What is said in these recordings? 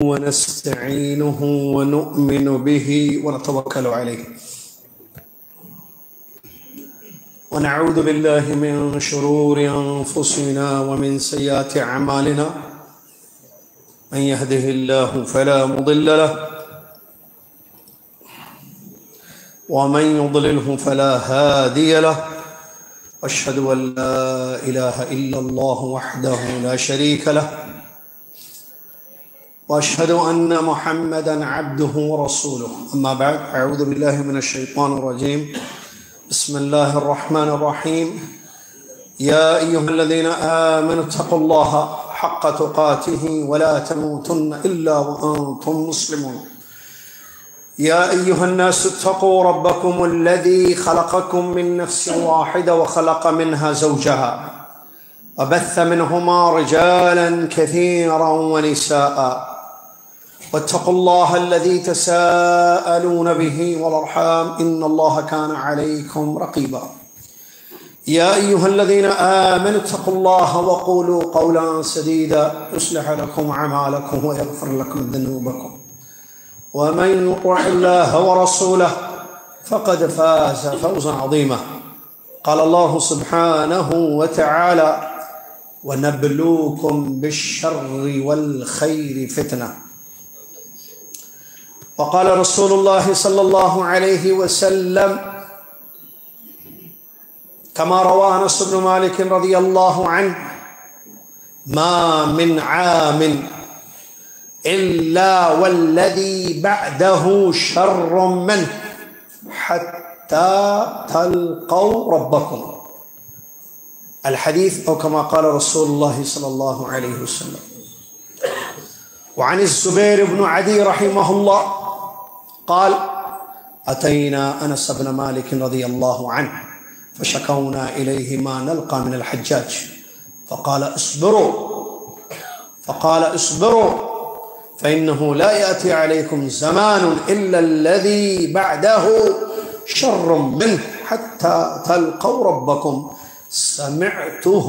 ونستعينه ونؤمن به ونتوكل عليه ونعوذ بالله من شرور أنفسنا ومن سيئات أعمالنا من يهده الله فلا مضل له ومن يضلله فلا هادي له وأشهد أن لا إله إلا الله وحده لا شريك له وأشهد أن محمدًا عبده ورسوله أما بعد أعوذ بالله من الشيطان الرجيم بسم الله الرحمن الرحيم يا أيها الذين آمنوا اتقوا الله حق تقاته ولا تموتن إلا وأنتم مسلمون يا أيها الناس اتقوا ربكم الذي خلقكم من نفس واحدة وخلق منها زوجها وبث منهما رجالا كثيرا ونساء واتقوا الله الذي تساءلون به والأرحام إن الله كان عليكم رقيبا يا أيها الذين آمنوا اتقوا الله وقولوا قولا سديدا يصلح لكم أعمالكم ويغفر لكم ذنوبكم ومن يطع الله ورسوله فقد فاز فوزا عظيما قال الله سبحانه وتعالى ونبلوكم بالشر والخير فتنة وقال رسول الله صلى الله عليه وسلم كما روى أنس بن مالك رضي الله عنه ما من عام إلا والذي بعده شر منه حتى تلقوا ربكم الحديث أو كما قال رسول الله صلى الله عليه وسلم. وعن الزبير بن عدي رحمه الله قال أتينا أنس بن مالك رضي الله عنه فشكونا إليه ما نلقى من الحجاج فقال اصبروا فإنه لا يأتي عليكم زمان إلا الذي بعده شر منه حتى تلقوا ربكم سمعته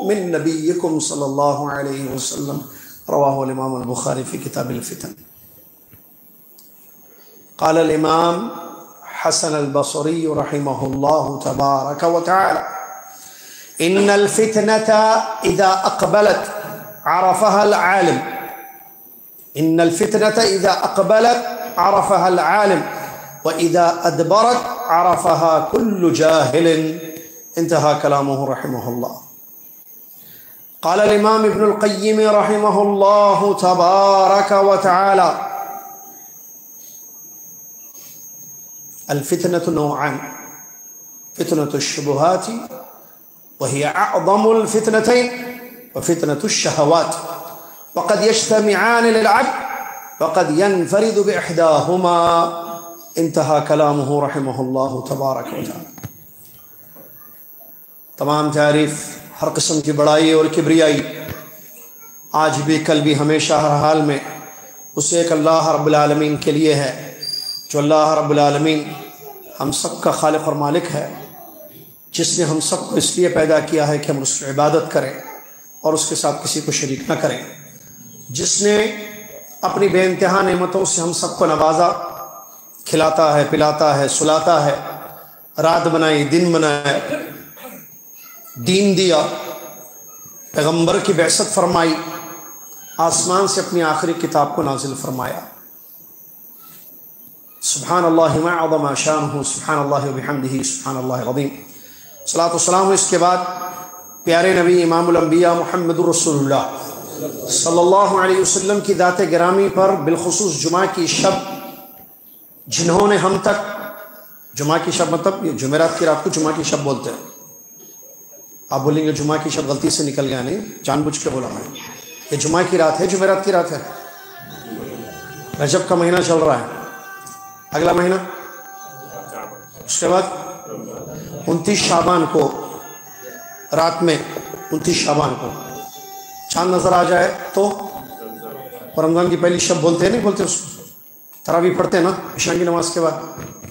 من نبيكم صلى الله عليه وسلم رواه الإمام البخاري في كتاب الفتن. قال الإمام حسن البصري رحمه الله تبارك وتعالى إن الفتنة إذا أقبلت عرفها العالم إن الفتنة إذا أقبلت عرفها العالم وإذا أدبرت عرفها كل جاهل انتهى كلامه رحمه الله. قال الإمام ابن القيم رحمه الله تبارك وتعالى الفتنة نوعان فتنة الشبهات وهي أعظم الفتنتين وفتنة الشهوات وقد يجتمعان للعبد وقد ينفرد بإحداهما انتهى كلامه رحمه الله تبارك وتعالى. تمام تعریف ہر قسم کی بڑائی اور کبریائی آج بھی کل بھی ہمیشہ ہر حال میں اس ایک اللہ رب العالمین کے لیے ہے جو اللہ رب العالمین ہم سب کا خالق اور مالک ہے، جس نے ہم سب کو اس لیے پیدا کیا ہے کہ ہم اس کی عبادت کریں اور اس کے ساتھ کسی کو شریک نہ کریں، جس نے اپنی بے انتہا نعمتوں سے ہم سب کو نوازا، کھلاتا ہے، پلاتا ہے، سلاتا ہے، رات بنائی، دن بنایا، دین دیا، پیغمبر کی بعثت فرمائی، آسمان سے اپنی آخری کتاب کو نازل فرمایا. سبحان اللہ ما عظم شانہ سبحان اللہ وبحمدہ سبحان اللہ العظیم. صلاۃ والسلام اس کے بعد پیارے نبی امام الانبیاء محمد رسول اللہ صلی اللہ علیہ وسلم کی ذات گرامی پر بالخصوص جمعہ کی شب جنہوں نے ہم تک جمعہ کی شب مطلب یہ جمعرات کی رات کو جمعہ کی شب بولتے ہیں. آپ بولیں گے جمعہ کی شب غلطی سے نکل گیا، نہیں، جان بوجھ کے بولا میں. یہ جمعہ کی رات ہے، جمعرات کی رات ہے. رجب کا مہینہ چل رہا ہے، اگلا مہینہ اس کے بعد 29 شعبان کو رات میں 29 شعبان کو چاند نظر آ جائے تو رمضان کی پہلی شب بولتے ہیں، نہیں بولتے اس کو، تراویح پڑھتے ہیں نا عشاء کی نماز کے بعد،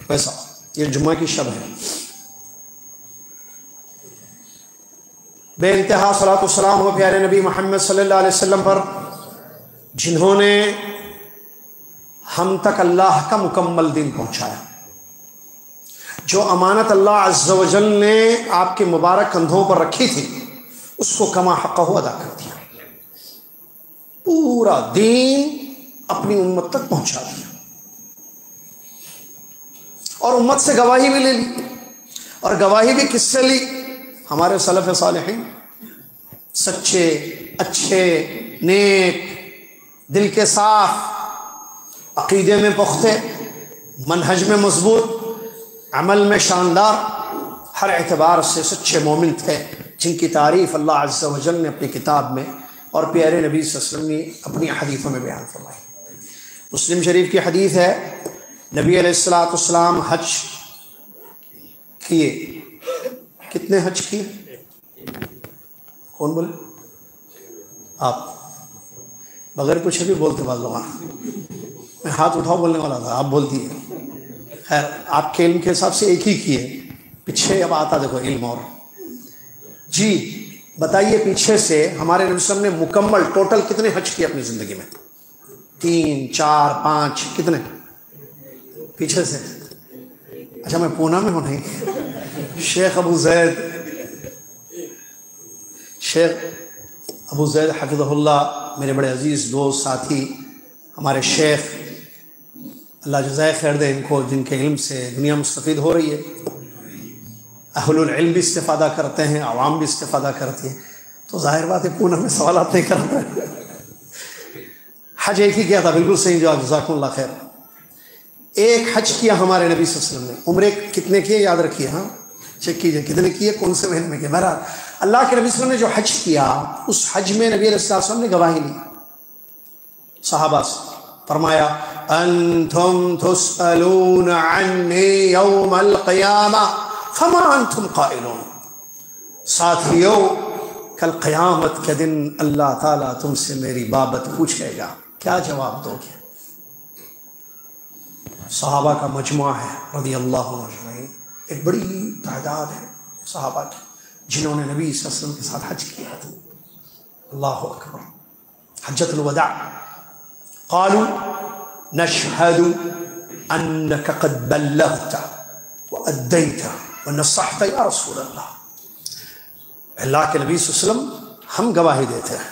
ویسا یہ جمعہ کی شب ہے. بے انتہا صلاۃ و سلام ہو پیارے نبی محمد صلی اللہ علیہ وسلم پر، جنہوں نے ہم تک اللہ کا مکمل دین پہنچایا. جو امانت اللہ عز و جل نے آپ کے مبارک کندھوں پر رکھی تھی اس کو کما حقہ ادا کر دیا. پورا دین اپنی امت تک پہنچا دیا اور امت سے گواہی بھی لے لی. اور گواہی بھی کس سے لی؟ ہمارے سلف صالحین، سچے، اچھے، نیک، دل کے صاف، عقیدے میں پختہ، منہج میں مضبوط، عمل میں شاندار، ہر اعتبار سے سچے مومن تھے جن کی تعریف اللہ عز و جل نے اپنی کتاب میں اور پیارے نبی صلی اللہ علیہ وسلم نے اپنی حدیثوں میں بیان فرمائی. مسلم شریف کی حدیث ہے، نبی علیہ الصلوۃ والسلام حج کیے. کتنے حج کیے؟ کون بولے؟ آپ بغیر کچھ بھی بولتے بعض لوگ. میں ہاتھ اٹھاؤ بولنے والا تھا، آپ بول دیے. خیر، آپ کے علم کے حساب سے ایک ہی کیے، پیچھے اب آتا دیکھو علم. اور جی بتائیے، پیچھے سے ہمارے نبی صلی اللہ علیہ وسلم نے مکمل ٹوٹل کتنے حج کیے اپنی زندگی میں؟ 3، 4، 5، کتنے پیچھے سے؟ اچھا میں پونا میں ہوں. نہیں، شیخ ابو زید حفظہ اللہ، میرے بڑے عزیز دوست ساتھی، ہمارے شیخ، اللہ جزائے خیر دے ان کو، جن کے علم سے دنیا مستفید ہو رہی ہے. اہل العلم بھی استفادہ کرتے ہیں، عوام بھی استفادہ کرتی ہے. تو ظاہر بات ہے پونا میں سوالات نہیں کرتا. حج ایک ہی کیا تھا، بالکل صحیح جواب، جزاکم اللہ خیر. ایک حج کیا ہمارے نبی صلی اللہ علیہ وسلم نے. عمرے کتنے کیے یاد رکھیے، ہاں چیک کیجئے کتنے کیے، کون سے مہینے میں کیے. بہرحال اللہ کے نبی صلی اللہ علیہ وسلم نے جو حج کیا، اس حج میں نبی علیہ الصلوۃ والسلام نے گواہی لی صحابہ سے. فرمایا انتم تسألون عنی یوم القیامہ فما انتم قائلون. ساتھیو، کل قیامت کے دن اللہ تعالیٰ تم سے میری بابت پوچھے گا، کیا جواب دو گے؟ صحابہ کا مجموعہ ہے رضی اللہ عنہ اجمعین، ایک بڑی تعداد ہے صحابہ کی جنہوں نے نبی صلی اللہ علیہ وسلم کے ساتھ حج کیا تھا. اللہ اکبر. حجۃ الوداع. قالوا نشهد انك قد بلغت واديت ونصحت یا رسول اللہ. اللہ کے نبی صلی اللہ علیہ وسلم، ہم گواہی دیتے ہیں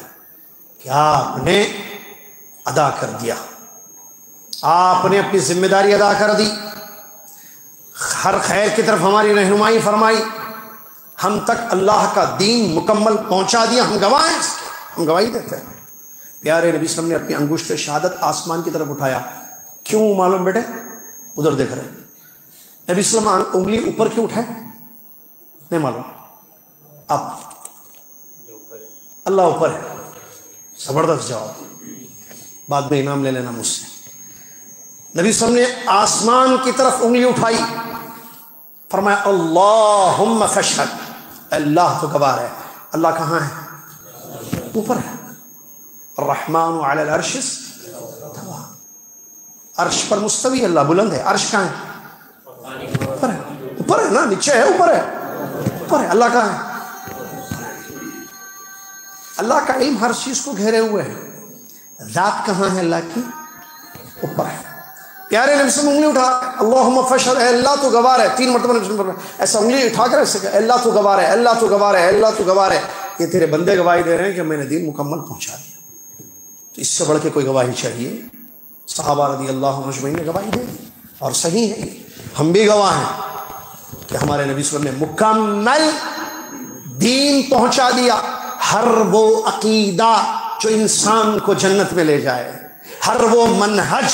کہ آپ نے ادا کر دیا، آپ نے اپنی ذمہ داری ادا کر دی، ہر خیر کی طرف ہماری رہنمائی فرمائی، ہم تک اللہ کا دین مکمل پہنچا دیا. ہم گواہ ہیں، ہم گواہی دیتے ہیں. پیارے نبی صلی اللہ علیہ وسلم نے اپنی انگشت شہادت آسمان کی طرف اٹھایا. کیوں معلوم بیٹے؟ ادھر دیکھ رہے ہیں. نبی صلی اللہ علیہ وسلم انگلی اوپر کیوں اٹھائے؟ نہیں معلوم. اب اللہ اوپر ہے. زبردست جواب، بعد میں انعام لے لینا مجھ سے. نبی صلی اللہ علیہ وسلم نے آسمان کی طرف انگلی اٹھائی، فرمایا اللہم فاشہد. اللہ تو گواہ ہے. اللہ کہاں ہے؟ اوپر ہے. الرحمن علی العرش استوی. عرش پر مستوی، اللہ بلند ہے. عرش کہاں ہے؟ اوپر ہے. اوپر ہے نا، نیچے ہے، اوپر ہے. اوپر ہے. اللہ کہاں ہے؟ اللہ کا علم ہر چیز کو گھیرے ہوئے ہے. ذات کہاں ہے اللہ کی؟ اوپر ہے. پیارے نبی سے انگلی اٹھا، اللہم فاشہد، اے اللہ تو گواہ ہے. 3 مرتبہ نبی سے ایسا انگلی اٹھا کر ایسے کہ اللہ تو گواہ ہے، اللہ تو گواہ ہے، اللہ تو گواہ ہے. یہ تیرے بندے گواہی دے رہے ہیں کہ میں نے دین مکمل پہنچا دیا. تو اس سے بڑھ کے کوئی گواہی چاہیے؟ صحابہ رضی اللہ عنہ اجمعین نے گواہی دے دی، اور صحیح ہے. ہم بھی گواہ ہیں کہ ہمارے نبی صلی اللہ علیہ وسلم نے مکمل دین پہنچا دیا. ہر وہ عقیدہ جو انسان کو جنت میں لے جائے، ہر وہ منہج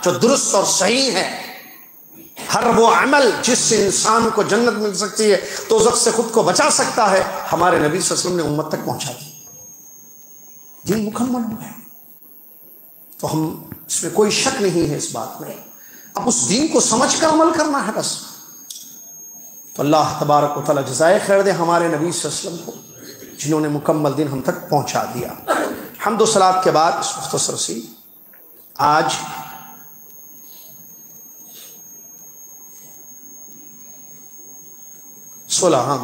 جو درست اور صحیح ہے، ہر وہ عمل جس سے انسان کو جنت مل سکتی ہے، دوزخ سے خود کو بچا سکتا ہے، ہمارے نبی صلی اللہ علیہ وسلم نے امت تک پہنچا دی. دین مکمل ہو گیا. تو ہم اس میں کوئی شک نہیں ہے اس بات میں. اب اس دین کو سمجھ کر عمل کرنا ہے بس. تو اللہ تبارک و تعالیٰ جزائے خیر دے ہمارے نبی صلی اللہ علیہ وسلم کو جنہوں نے مکمل دین ہم تک پہنچا دیا. حمد و صلات کے بعد اس مختصر سی آج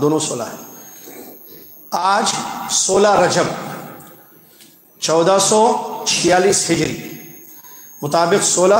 دونوں 16 ہے. آج 16 رجب 1446 ہجری مطابق 16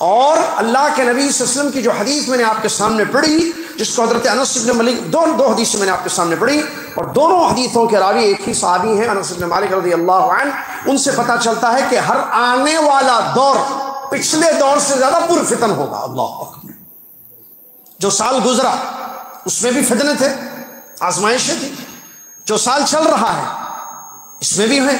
اور اللہ کے نبی صلی اللہ علیہ وسلم کی جو حدیث میں نے آپ کے سامنے پڑھی، جس کو حضرت انس بن مالک، دو حدیثیں میں نے آپ کے سامنے پڑھی، اور دونوں حدیثوں کے راوی ایک ہی صحابی ہیں، انس بن مالک رضی اللہ عنہ. ان سے پتہ چلتا ہے کہ ہر آنے والا دور پچھلے دور سے زیادہ پرفتن ہوگا. اللہ اکبر. جو سال گزرا اس میں بھی فتنے تھے، آزمائشیں تھی. جو سال چل رہا ہے اس میں بھی ہیں،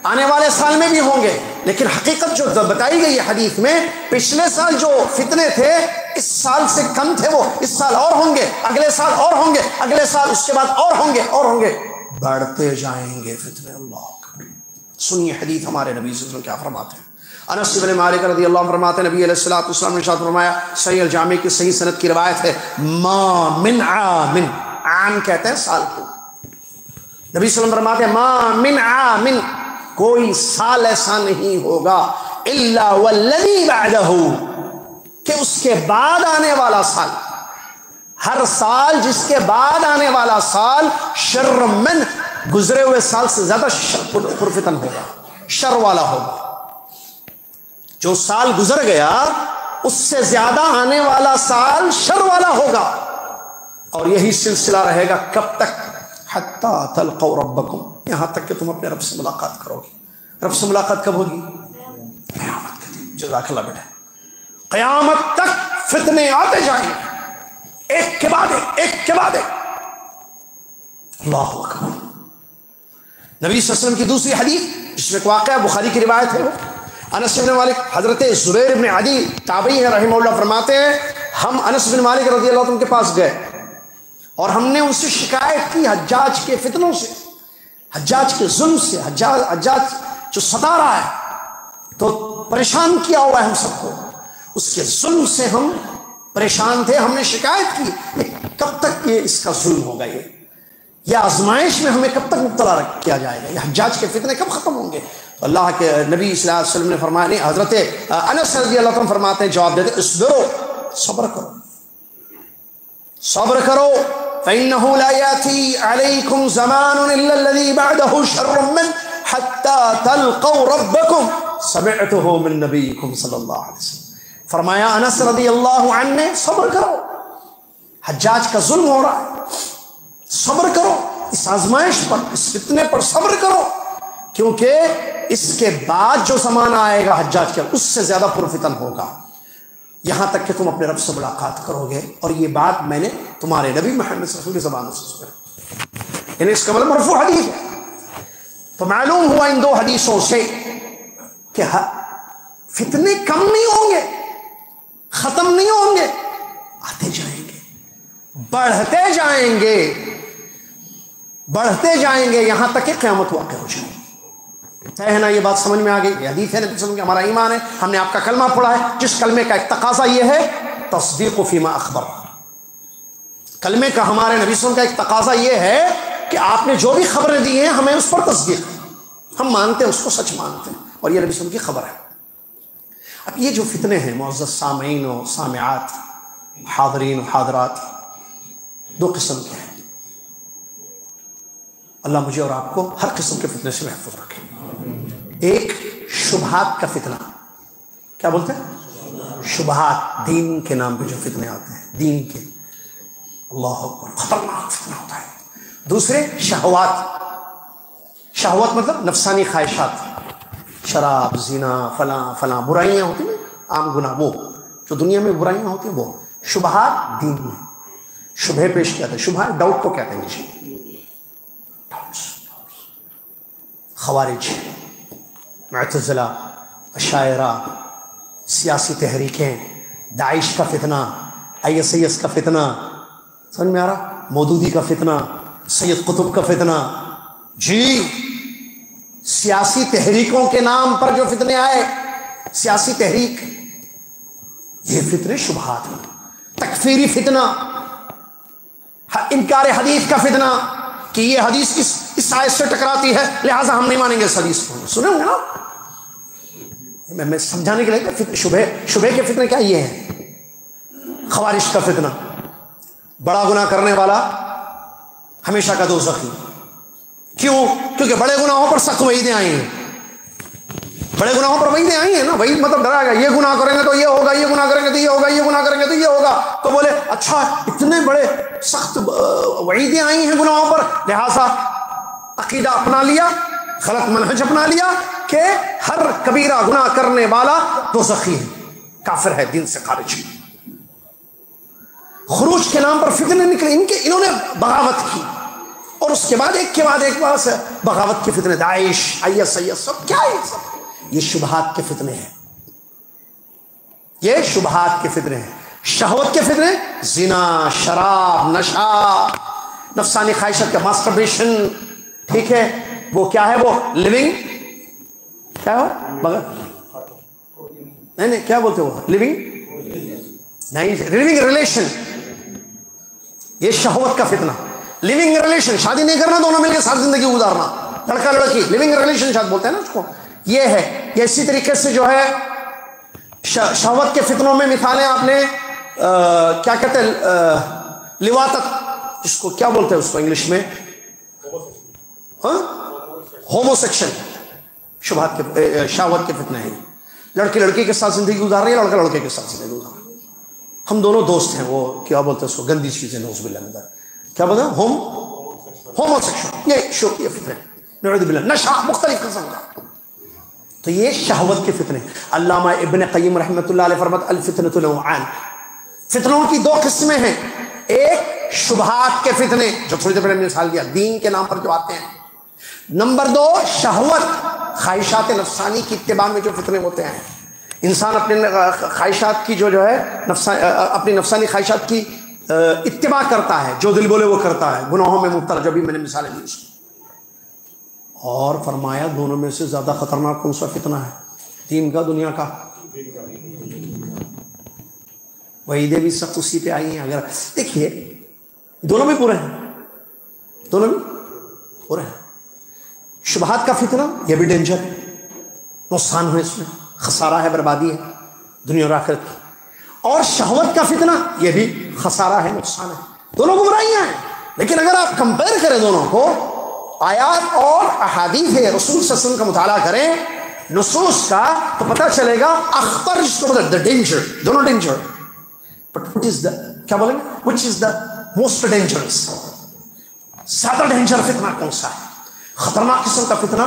آنے والے سال میں بھی ہوں گے. لیکن حقیقت جو بتائی گئی ہے حدیث میں، پچھلے سال جو فتنے تھے اس سال سے کم تھے، وہ اس سال اور ہوں گے، اگلے سال اور ہوں گے، اگلے سال اس کے بعد اور ہوں گے اور ہوں گے، بڑھتے جائیں گے فتنے. اللہ اکبر. سنیے حدیث ہمارے نبی صلی اللہ علیہ وسلم کیا فرماتے ہیں. انس بن مالک رضی اللہ عنہ فرماتے ہیں، نبی علیہ الصلوۃ والسلام نے ارشاد فرمایا، صحیح الجامع کی صحیح سند کی روایت ہے، ما من عام، عام کہتے ہیں سال کو. نبی صلی اللہ علیہ وسلم فرماتے ہیں ما من عام، کوئی سال ایسا نہیں ہوگا الا والذی بعدہ، کہ اس کے بعد آنے والا سال، ہر سال جس کے بعد آنے والا سال شر من، گزرے ہوئے سال سے زیادہ پرفتن ہوگا، شر والا ہوگا. جو سال گزر گیا اس سے زیادہ آنے والا سال شر والا ہوگا. اور یہی سلسلہ رہے گا کب تک؟ حتی تلقوا ربکم، یہاں تک کہ تم اپنے رب سے ملاقات کرو گے. رب سے ملاقات کب ہوگی؟ قیامت کے دن. جزاک اللہ بیٹا. قیامت تک فتنے آتے جائیں گے، ایک کے بعد ایک، ایک کے بعد ایک. اللہ اکبر. نبی صلی اللہ علیہ وسلم کی دوسری حدیث جس میں واقعہ بخاری کی روایت ہے، انس بن مالک، حضرت زبیر بن عدی تابعی ہیں رحمہ اللہ، فرماتے ہیں ہم انس بن مالک رضی اللہ عنہ کے پاس گئے اور ہم نے ان سے شکایت کی حجاج کے فتنوں سے، حجاج کے ظلم سے. حجاج جو ستا رہا ہے تو پریشان کیا ہوا ہے ہم سب کو، اس کے ظلم سے ہم پریشان تھے. ہم نے شکایت کی کب تک یہ اس کا ظلم ہوگا، یہ آزمائش میں ہمیں کب تک مبتلا کیا جائے گا، یہ حجاج کے فتنے کب ختم ہوں گے. اللہ کے نبی صلی اللہ علیہ وسلم نے فرمایا، نہیں، حضرت انس رضی اللہ عنہ فرماتے ہیں، جواب دیتے، اصبروا، صبر کرو، صبر کرو، فإنه لا يأتي عليكم زمان إلا الذي بعده شر من حتى تلقوا ربكم سمعته من نبيكم صلی اللہ علیہ وسلم. فرمایا انس رضی اللہ عنہ نے، صبر کرو، حجاج کا ظلم ہو رہا ہے، صبر کرو، اس آزمائش پر، اس فتنے پر صبر کرو، کیونکہ اس کے بعد جو زمانہ آئے گا حجاج کا اس سے زیادہ پرفتن ہوگا، یہاں تک کہ تم اپنے رب سے ملاقات کرو گے. اور یہ بات میں نے تمہارے نبی محمد صلی اللہ علیہ وسلم کی زبان سے سنا، یعنی اس کا مطلب مرفوع حدیث ہے. تو معلوم ہوا ان دو حدیثوں سے کہ فتنے کم نہیں ہوں گے، ختم نہیں ہوں گے، آتے جائیں گے، بڑھتے جائیں گے، بڑھتے جائیں گے، یہاں تک کہ قیامت واقع ہو جائے. ہے نا، یہ بات سمجھ میں آ گئی. یہ حدیث ہے نبی صلی اللہ علیہ وسلم کہ ہمارا ایمان ہے، ہم نے آپ کا کلمہ پڑھا ہے، جس کلمے کا ایک تقاضا یہ ہے تصدیق فیما اخبر. کلمے کا ہمارے نبی صلی اللہ علیہ وسلم کا ایک تقاضا یہ ہے کہ آپ نے جو بھی خبریں دی ہیں ہمیں اس پر تصدیق، ہم مانتے ہیں، اس کو سچ مانتے ہیں، اور یہ نبی صلی اللہ علیہ وسلم کی خبر ہے. اب یہ جو فتنے ہیں معزز سامعین و سامعات، حاضرین و حاضرات، دو قسم کے ہیں. اللہ مجھے اور آپ کو ہر قسم کے فتنے سے محفوظ رکھے. ایک شبہات کا فتنہ، کیا بولتے ہیں؟ شبہات، دین کے نام پہ جو فتنے آتے ہیں، دین کے، اللہ اکبر، خطرناک فتنہ ہوتا ہے. دوسرے شہوات، شہوات مطلب نفسانی خواہشات، شراب، زنا، فلاں فلاں برائیاں ہوتی ہیں، عام گناہ، وہ جو دنیا میں برائیاں ہوتی ہیں، وہ شبہات دین میں. شبہ پیش کیا تھا، شبہ ڈاؤٹ کو کہتے ہیں جی. خوارج، معتزلہ، اشاعرہ، سیاسی تحریکیں، داعش کا فتنہ، ISIS کا فتنہ، سمجھ میں آ رہا؟ مودودی کا فتنہ، سید قطب کا فتنہ، جی سیاسی تحریکوں کے نام پر جو فتنے آئے، سیاسی تحریک، یہ فتنے شبہات ہیں. تکفیری فتنہ، انکار حدیث کا فتنہ کہ یہ حدیث اس آیت سے ٹکراتی ہے لہٰذا ہم نہیں مانیں گے اس حدیث کو. سنے ہوں گے نا، میں سمجھانے کے لیے شبہ کے فتنے کیا یہ ہیں. خوارج کا فتنہ، بڑا گناہ کرنے والا ہمیشہ کا دوزخی. کیوں؟ کیونکہ بڑے گناہوں پر سخت وعیدیں آئی ہیں. بڑے گناہوں پر وعیدیں آئی ہیں نا، وہی مطلب ڈرا گیا یہ گناہ کریں گے تو یہ ہوگا، یہ گناہ کریں گے تو یہ ہوگا، یہ گناہ کریں گے تو یہ ہوگا. تو بولے اچھا اتنے بڑے سخت وعیدیں آئی ہیں گناہوں پر، لہٰذا عقیدہ اپنا لیا، غلط منہج اپنا لیا کہ ہر کبیرہ گناہ کرنے والا دوزخی ہے، کافر ہے، دین سے خارج ہے. خروج کے نام پر فتنے نکلے، انہوں نے بغاوت کی، اور اس کے بعد ایک کے بعد ایک بار سے بغاوت کے فتنے، داعش، IS سب کیا ہے، سب یہ شبہات کے فتنے ہیں، یہ شبہات کے فتنے ہیں. شہوت کے فتنے، زنا، شراب، نشہ، نفسانی خواہشات کا ماسٹربیشن، ٹھیک ہے، وہ کیا ہے، وہ لیونگ کیا ہو نہیں کیا بولتے وہ لیونگ نہیں، لیونگ ریلیشن، یہ شہوت کا فتنہ. لیونگ ریلیشن، شادی نہیں کرنا، دونوں مل کے ساری زندگی گزارنا، لڑکا لڑکی، لیونگ ریلیشن شاید بولتے ہیں نا اس کو، یہ ہے. یہ اسی طریقے سے جو ہے شہوت کے فتنوں میں مثالیں آپ نے کیا کہتے ہیں، لواطت، اس کو کیا بولتے ہیں اس کو انگلش میں، ہومو سیکشن، شبہات کے شہوت کے فتنے ہیں. لڑکی لڑکی کے ساتھ زندگی گزار رہی ہے، لڑکا لڑکے کے ساتھ زندگی گزار رہا ہے، ہم دونوں دوست ہیں، وہ کیا بولتے ہیں اس کو، گندی چیزیں، نعوذ باللہ من ذالک، کیا بولتے ہیں، ہومو سیکشن، یہ فتنے، نعوذ باللہ، نشہ مختلف قسم کا. تو یہ شہوت کے فتنے. علامہ ابن قیم رحمۃ اللہ علیہ فرماتے الفتنۃ نوعان، فتنوں کی دو قسمیں ہیں، ایک شبہات کے فتنے جو تھوڑی دیر پہلے مثال دیا، دین کے نام پر جو آتے ہیں. نمبر دو شہوت، خواہشات نفسانی کی اتباع میں جو فتنے ہوتے ہیں. انسان اپنے خواہشات کی جو ہے اپنی نفسانی خواہشات کی اتباع کرتا ہے، جو دل بولے وہ کرتا ہے، گناہوں میں مبتلا، جو بھی میں نے مثالیں دی. اور فرمایا دونوں میں سے زیادہ خطرناک کون سا فتنہ ہے، دین کا، دنیا کا. وعیدیں بھی سخت اسی پہ آئی ہیں. اگر دیکھیے دونوں بھی پورے ہیں، دونوں بھی پورے ہیں. شبہات کا فتنہ یہ بھی ڈینجر ہے، نقصان ہے، اس میں خسارہ ہے، بربادی ہے دنیا اور آخرت کی. اور شہوت کا فتنہ یہ بھی خسارہ ہے، نقصان ہے، دونوں گمراہیاں ہیں. لیکن اگر آپ کمپیئر کریں دونوں کو، آیات اور احادیث رسول صلی اللہ علیہ وسلم کا مطالعہ کریں، نصوص کا، تو پتہ چلے گا اخطر جس کو مطلب ڈینجر، دونوں ڈینجر. بٹ وٹ از دا، کیا بولیں گے، وچ از دا موسٹ ڈینجرس، زیادہ ڈینجر فتنہ کون سا ہے؟ خطرناک قسم کا فتنہ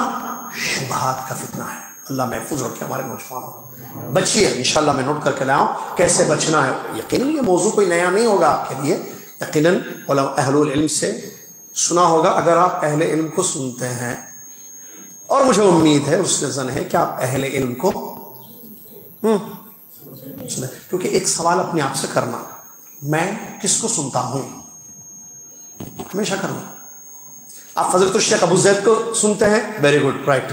شبہات کا فتنہ ہے. اللہ محفوظ رکھے ہمارے نوجوانوں. بچیے، انشاءاللہ میں نوٹ کر کے لاؤں کیسے بچنا ہے. یقیناً یہ موضوع کوئی نیا نہیں ہوگا آپ کے لیے، یقیناً اہل العلم سے سنا ہوگا. اگر آپ اہل علم کو سنتے ہیں، اور مجھے امید ہے، اس سے ظن ہے کہ آپ اہل علم کو سنیں. کیونکہ ایک سوال اپنے آپ سے کرنا، میں کس کو سنتا ہوں، ہمیشہ کرنا. آپ حضرت الشیخ ابو زید کو سنتے ہیں، ویری گڈ، رائٹ.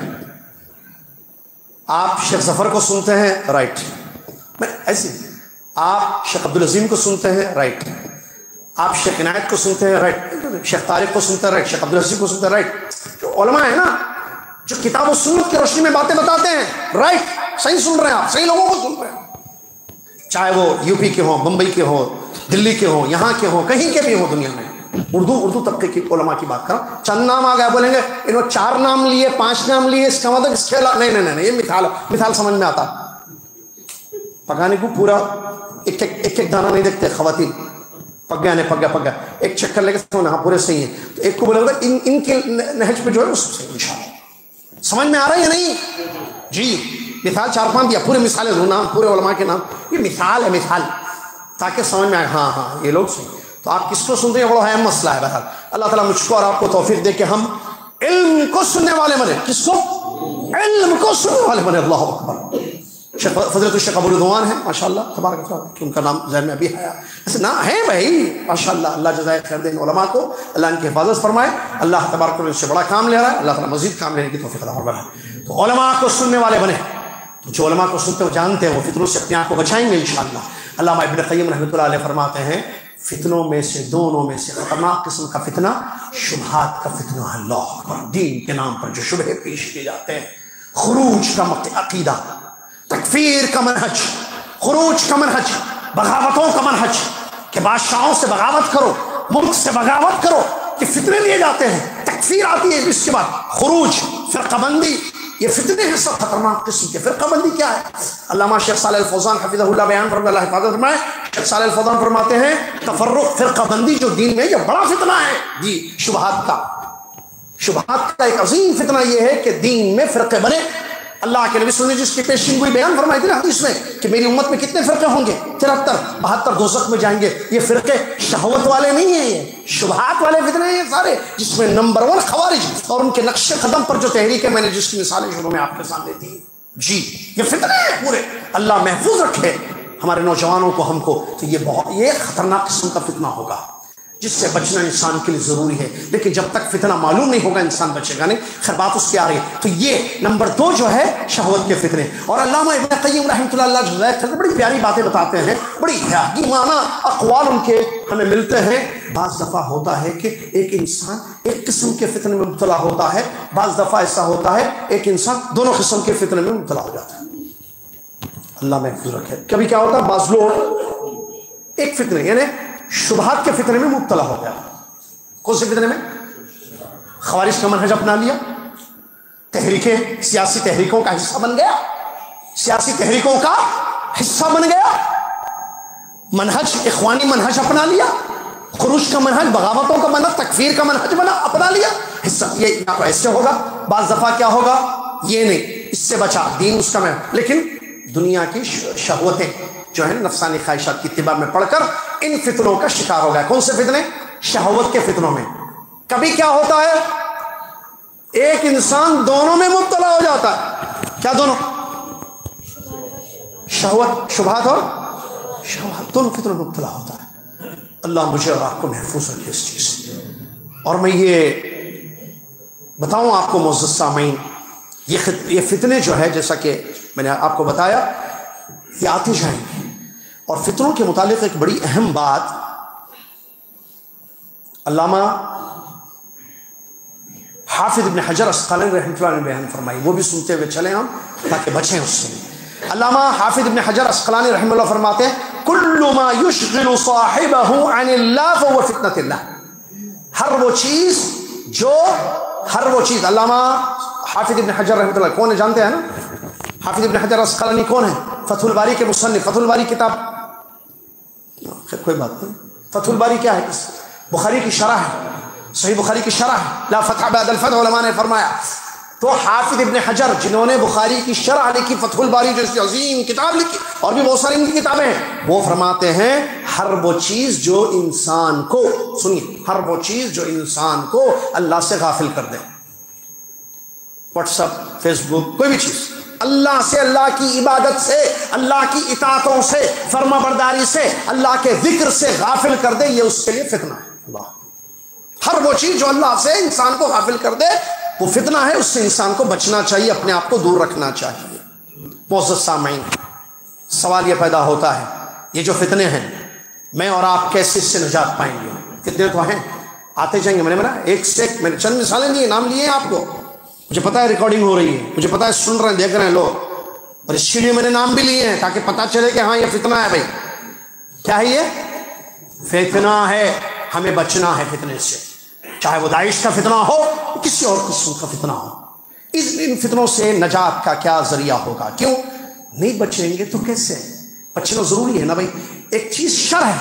آپ شیخ ظفر کو سنتے ہیں، رائٹ. میں ایسے آپ شیخ عبدالعظیم کو سنتے ہیں، رائٹ. آپ شیخ عنایت کو سنتے ہیں، رائٹ. شیخ طارق کو سنتے ہیں، رائٹ. شیخ عبدالعزیز کو سنتے ہیں، رائٹ. جو علماء ہیں نا، جو کتاب و سنت کی روشنی میں باتیں بتاتے ہیں، رائٹ، صحیح سن رہے ہیں آپ، صحیح لوگوں کو سن رہے ہیں. چاہے وہ UP کے ہوں، بمبئی کے ہوں، دلی کے ہوں، یہاں کے ہوں، کہیں کے بھی ہوں دنیا میں. اردو طبقے کی علماء کی بات کرا. چند نام آ گیا، بولیں گے انہوں 4 نام لیے، 5 نام لیے، اس کا مطلب اس کے علاوہ نہیں، یہ مثال سمجھ میں آتا. پکانے کو پورا ایک دانہ نہیں دیکھتے خواتین، پک گیا، ایک چیک کر لے کے ہاں پورے صحیح ہیں. تو ایک کو بولے گا ان کے نہج پہ جو ہے اس سے انشاءاللہ. سمجھ میں آ رہا ہے یا نہیں؟ جی، مثال 4-5 دیا، پورے مثالیں نام، پورے علماء کے نام. یہ مثال ہے، مثال، تاکہ سمجھ میں آئے ہاں یہ لوگ صحیح. تو آپ کس کو سنتے ہیں، بڑا اہم مسئلہ ہے. بہرحال اللہ تعالیٰ مجھ کو اور آپ کو توفیق دے کہ ہم علم کو سننے والے بنے. کس کو؟ علم کو سننے والے بنے. اللہ اکبر. فضیلت الشیخ ابو رضوان ہے، ماشاءاللہ تبارک اللہ، کہ ان کا نام ذہن میں ابھی ہے. ایسے نہ ہے بھائی، ماشاءاللہ. اللہ جزائے خیر دے علماء کو، اللہ ان کی حفاظت فرمائے. اللہ تبارک اللہ سے بڑا کام لے رہا ہے، اللہ تعالیٰ مزید کام لینے کی توفیق عطا فرمائے. تو علماء کو سننے والے بنے. تو جو علماء کو سنتے وہ جانتے ہیں، وہ فتنوں سے اپنے آپ کو بچائیں گے انشاءاللہ. علامہ ابن قیم رحمۃ اللہ علیہ فرماتے ہیں فتنوں میں سے، دونوں میں سے خطرناک قسم کا فتنہ شبہات کا فتنہ ہے. اللہ اکبر. دین کے نام پر جو شبہ پیش کیے جاتے ہیں، خروج کا عقیدہ، تکفیر کا منہج، خروج کا منہج، بغاوتوں کا منہج، کہ بادشاہوں سے بغاوت کرو، ملک سے بغاوت کرو، کہ فتنے لیے جاتے ہیں. تکفیر آتی ہے اس کے بعد، خروج، فرقہ بندی، یہ فتنے ہیں سب خطرناک قسم کے. فرقہ بندی کیا ہے؟ علامہ شیخ صالح الفوزان حفظہ اللہ بیان فرمائے، اللہ حفاظت فرمائے، شیخ صالح الفوزان فرماتے ہیں تفرق فرقہ بندی جو دین میں یہ بڑا فتنہ ہے جی. شبہات کا ایک عظیم فتنہ یہ ہے کہ دین میں فرقے بنے. اللہ کے نبی صلی اللہ علیہ وسلم نے جس کی پیشین گوئی بیان فرمائی تھی نا حدیث میں کہ میری امت میں کتنے فرقے ہوں گے؟ 73 72 دوزخ میں جائیں گے. یہ فرقے شہوت والے نہیں ہیں، یہ شبہات والے فتنے ہیں یہ سارے، جس میں نمبر 1 خوارج اور ان کے نقش قدم پر جو تحریک ہے، میں نے جس کی مثالیں شروع میں آپ کے سامنے دی جی. یہ فتنے ہیں پورے. اللہ محفوظ رکھے ہمارے نوجوانوں کو، ہم کو. تو یہ خطرناک قسم کا فتنہ ہوگا جس سے بچنا انسان کے لیے ضروری ہے. لیکن جب تک فتنہ معلوم نہیں ہوگا انسان بچے گا نہیں. خیر بات اس کی آ رہی ہے. تو یہ نمبر 2 جو ہے شہوت کے فتنے. اور علامہ ابن قیم رحمۃ اللہ علیہ بڑی پیاری باتیں بتاتے ہیں، بڑی حکیمانہ اقوال ان کے ہمیں ملتے ہیں. بعض دفعہ ہوتا ہے کہ ایک انسان ایک قسم کے فتنے میں مبتلا ہوتا ہے، بعض دفعہ ایسا ہوتا ہے ایک انسان دونوں قسم کے فتنے میں مبتلا ہو جاتا ہے. اللہ محفوظ رکھے. کبھی کیا ہوتا ہے بعض لوگ ایک فتنے یعنی شبہات کے فتنے میں مبتلا ہو گیا. کون سے فتنے میں؟ خوارج کا منہج اپنا لیا، تحریکیں سیاسی تحریکوں کا حصہ بن گیا، سیاسی تحریکوں کا حصہ بن گیا، منہج اخوانی منہج اپنا لیا، خروج کا منہج، بغاوتوں کا منہج، تکفیر کا منہج اپنا لیا حصہ. یہ یا تو ایسے ہوگا، بعض دفعہ کیا ہوگا یہ نہیں، اس سے بچا دین اس کا میں. لیکن دنیا کی شہوتیں جو ہے نفسانی خواہشات کی اتباع میں پڑھ کر ان فتنوں کا شکار ہو گیا. کون سے فتنے؟ شہوت کے فتنوں میں. کبھی کیا ہوتا ہے ایک انسان دونوں میں مبتلا ہو جاتا ہے. کیا دونوں؟ شہوت، شبہات اور شہوات، دونوں فتنوں میں مبتلا ہوتا ہے. اللہ مجھے اور آپ کو محفوظ رکھے اس چیز سے. اور میں یہ بتاؤں آپ کو معزز سامعین، یہ فتنے جو ہے جیسا کہ میں نے آپ کو بتایا یہ آتے جائیں گے. اور فتنوں کے متعلق ایک بڑی اہم بات علامہ حافظ ابن حجر عسقلانی رحمۃ اللہ نے بیان فرمائی، وہ بھی سنتے ہوئے چلیں ہم تاکہ بچیں اس سے. علامہ حافظ ابن حجر عسقلانی رحمۃ اللہ فرماتے ہیں کل ما یشغل صاحبہ عن اللہ فهو فتنۃ اللہ. ہر وہ چیز علامہ حافظ ابن حجر رحمۃ اللہ کون ہے جانتے ہیں نا؟ حافظ ابن حجر عسقلانی کون ہے؟ فتح الباری کے مصنف. فتح الباری کتاب کوئی بات نہیں. فتح الباری کیا ہے؟ بخاری کی شرح ہے، صحیح بخاری کی شرح ہے. لا فتح بعد الفتح علماء نے فرمایا. تو حافظ ابن حجر جنہوں نے بخاری کی شرح لکھی، فتح الباری جیسی عظیم کتاب لکھی، اور بھی بہت ساری ان کی کتابیں ہیں، وہ فرماتے ہیں ہر وہ چیز جو انسان کو، سنیے، ہر وہ چیز جو انسان کو اللہ سے غافل کر دے، واٹس ایپ، فیس بک، کوئی بھی چیز اللہ سے، اللہ کی عبادت سے، اللہ کی اطاعتوں سے، فرما برداری سے، اللہ کے ذکر سے غافل کر دے، یہ اس کے لیے فتنہ ہے. اللہ، ہر وہ چیز جو اللہ سے انسان کو غافل کر دے وہ فتنہ ہے، اس سے انسان کو بچنا چاہیے، اپنے آپ کو دور رکھنا چاہیے. معزز سامعین، سوال یہ پیدا ہوتا ہے یہ جو فتنے ہیں میں اور آپ کیسے اس سے نجات پائیں گے؟ فتنے تو ہیں، آتے جائیں گے. میں نے ایک سے ایک میں نے چند مثالیں لیے، نام لیے ہیں آپ کو. مجھے پتا ہے ریکارڈنگ ہو رہی ہے، مجھے پتا ہے سن رہے ہیں، دیکھ رہے ہیں لوگ، اور اس کے لیے میں نے نام بھی لیے ہیں تاکہ پتا چلے کہ ہاں یہ فتنہ ہے. بھائی کیا ہے یہ فتنہ ہے، ہمیں بچنا ہے فتنے سے، چاہے وہ داعش کا فتنہ ہو، کسی اور قسم کا فتنہ ہو. ان فتنوں سے نجات کا کیا ذریعہ ہوگا؟ کیوں نہیں بچیں گے تو کیسے؟ بچنا ضروری ہے نا بھائی. ایک چیز شر ہے،